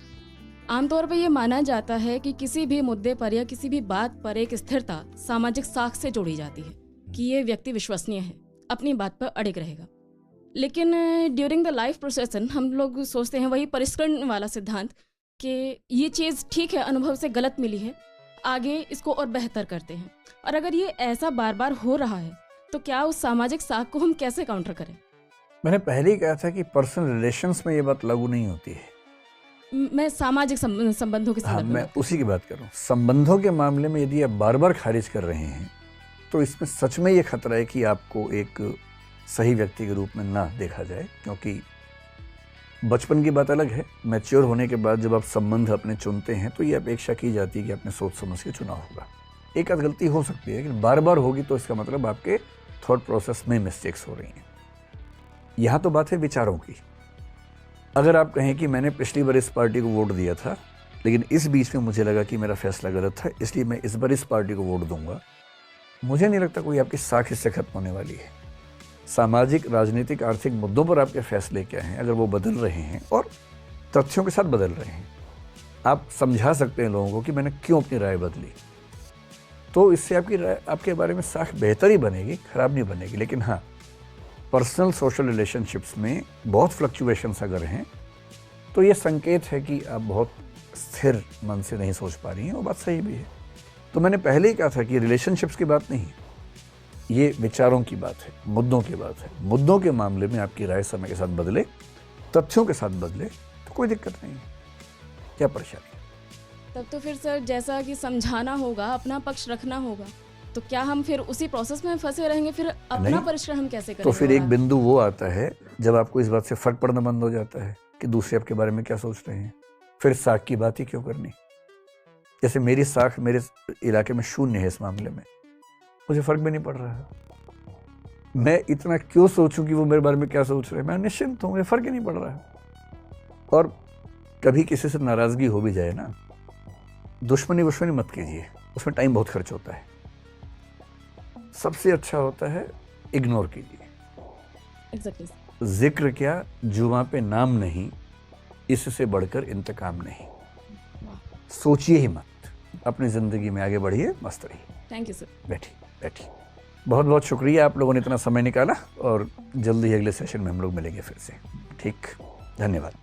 आमतौर पर यह माना जाता है कि किसी भी मुद्दे पर या किसी भी बात पर एक स्थिरता सामाजिक साख से जोड़ी जाती है कि ये व्यक्ति विश्वसनीय है, अपनी बात पर अड़िग रहेगा। लेकिन ड्यूरिंग द लाइफ प्रोसेसन हम लोग सोचते हैं वही परिष्करण वाला सिद्धांत कि ये चीज़ ठीक है, अनुभव से गलत मिली है, आगे इसको और बेहतर करते हैं। और अगर ये ऐसा बार बार हो रहा है तो क्या उस सामाजिक साख को हम कैसे काउंटर करें? मैंने पहले ही कहा था कि पर्सनल रिलेशंस में ये बात लागू नहीं होती है। मैं सामाजिक संबंधों के संदर्भ में मैं उसी की बात कर रहा हूँ। संबंधों के मामले में यदि आप बार बार खारिज कर रहे हैं तो इसमें सच में ये खतरा है कि आपको एक सही व्यक्ति के रूप में ना देखा जाए, क्योंकि बचपन की बात अलग है, मैच्योर होने के बाद जब आप संबंध अपने चुनते हैं तो ये अपेक्षा की जाती है कि आपने सोच समझ के चुना होगा। एक आध गलती हो सकती है, लेकिन बार बार होगी तो इसका मतलब आपके थॉट प्रोसेस में मिस्टेक्स हो रही हैं। यहाँ तो बात है विचारों की। अगर आप कहें कि मैंने पिछली बार इस पार्टी को वोट दिया था, लेकिन इस बीच में मुझे लगा कि मेरा फैसला गलत था, इसलिए मैं इस बार इस पार्टी को वोट दूंगा, मुझे नहीं लगता कोई आपकी साख इससे खत्म होने वाली है। सामाजिक, राजनीतिक, आर्थिक मुद्दों पर आपके फैसले क्या हैं, अगर वो बदल रहे हैं और तथ्यों के साथ बदल रहे हैं, आप समझा सकते हैं लोगों को कि मैंने क्यों अपनी राय बदली, तो इससे आपकी राय, आपके बारे में साख बेहतर ही बनेगी, खराब नहीं बनेगी। लेकिन हाँ, पर्सनल सोशल रिलेशनशिप्स में बहुत फ्लक्चुएशंस अगर हैं तो ये संकेत है कि आप बहुत स्थिर मन से नहीं सोच पा रही हैं, वो बात सही भी है। तो मैंने पहले ही कहा था कि रिलेशनशिप्स की बात नहीं, ये विचारों की बात है, मुद्दों की बात है। मुद्दों के मामले में आपकी राय समय के साथ बदले, तथ्यों के साथ बदले तो कोई दिक्कत नहीं है, क्या परेशानी। तब तो फिर सर जैसा कि समझाना होगा, अपना पक्ष रखना होगा, तो क्या हम फिर उसी प्रोसेस में फंसे रहेंगे? फिर अपना परिश्रम हम कैसे करेंगे? तो फिर एक बिंदु वो आता है जब आपको इस बात से फर्क पड़ना बंद हो जाता है कि दूसरे आपके बारे में क्या सोच रहे हैं, फिर साख की बात ही क्यों करनी। जैसे मेरी साख मेरे इलाके में शून्य है, इस मामले में मुझे फर्क भी नहीं पड़ रहा है। मैं इतना क्यों सोचूं कि वो मेरे बारे में क्या सोच रहे हैं, मैं निश्चिंत हूँ, मुझे फर्क ही नहीं पड़ रहा है। और कभी किसी से नाराजगी हो भी जाए ना, दुश्मनी मत कीजिए, उसमें टाइम बहुत खर्च होता है। सबसे अच्छा होता है इग्नोर कीजिए। Exactly. जिक्र क्या, जुबां पे नाम नहीं, इससे बढ़कर इंतकाम नहीं। सोचिए ही मत, अपनी जिंदगी में आगे बढ़िए, मस्त रहिए। Thank you sir. बैठिए। बहुत बहुत शुक्रिया, आप लोगों ने इतना समय निकाला, और जल्दी ही अगले सेशन में हम लोग मिलेंगे फिर से। ठीक, धन्यवाद।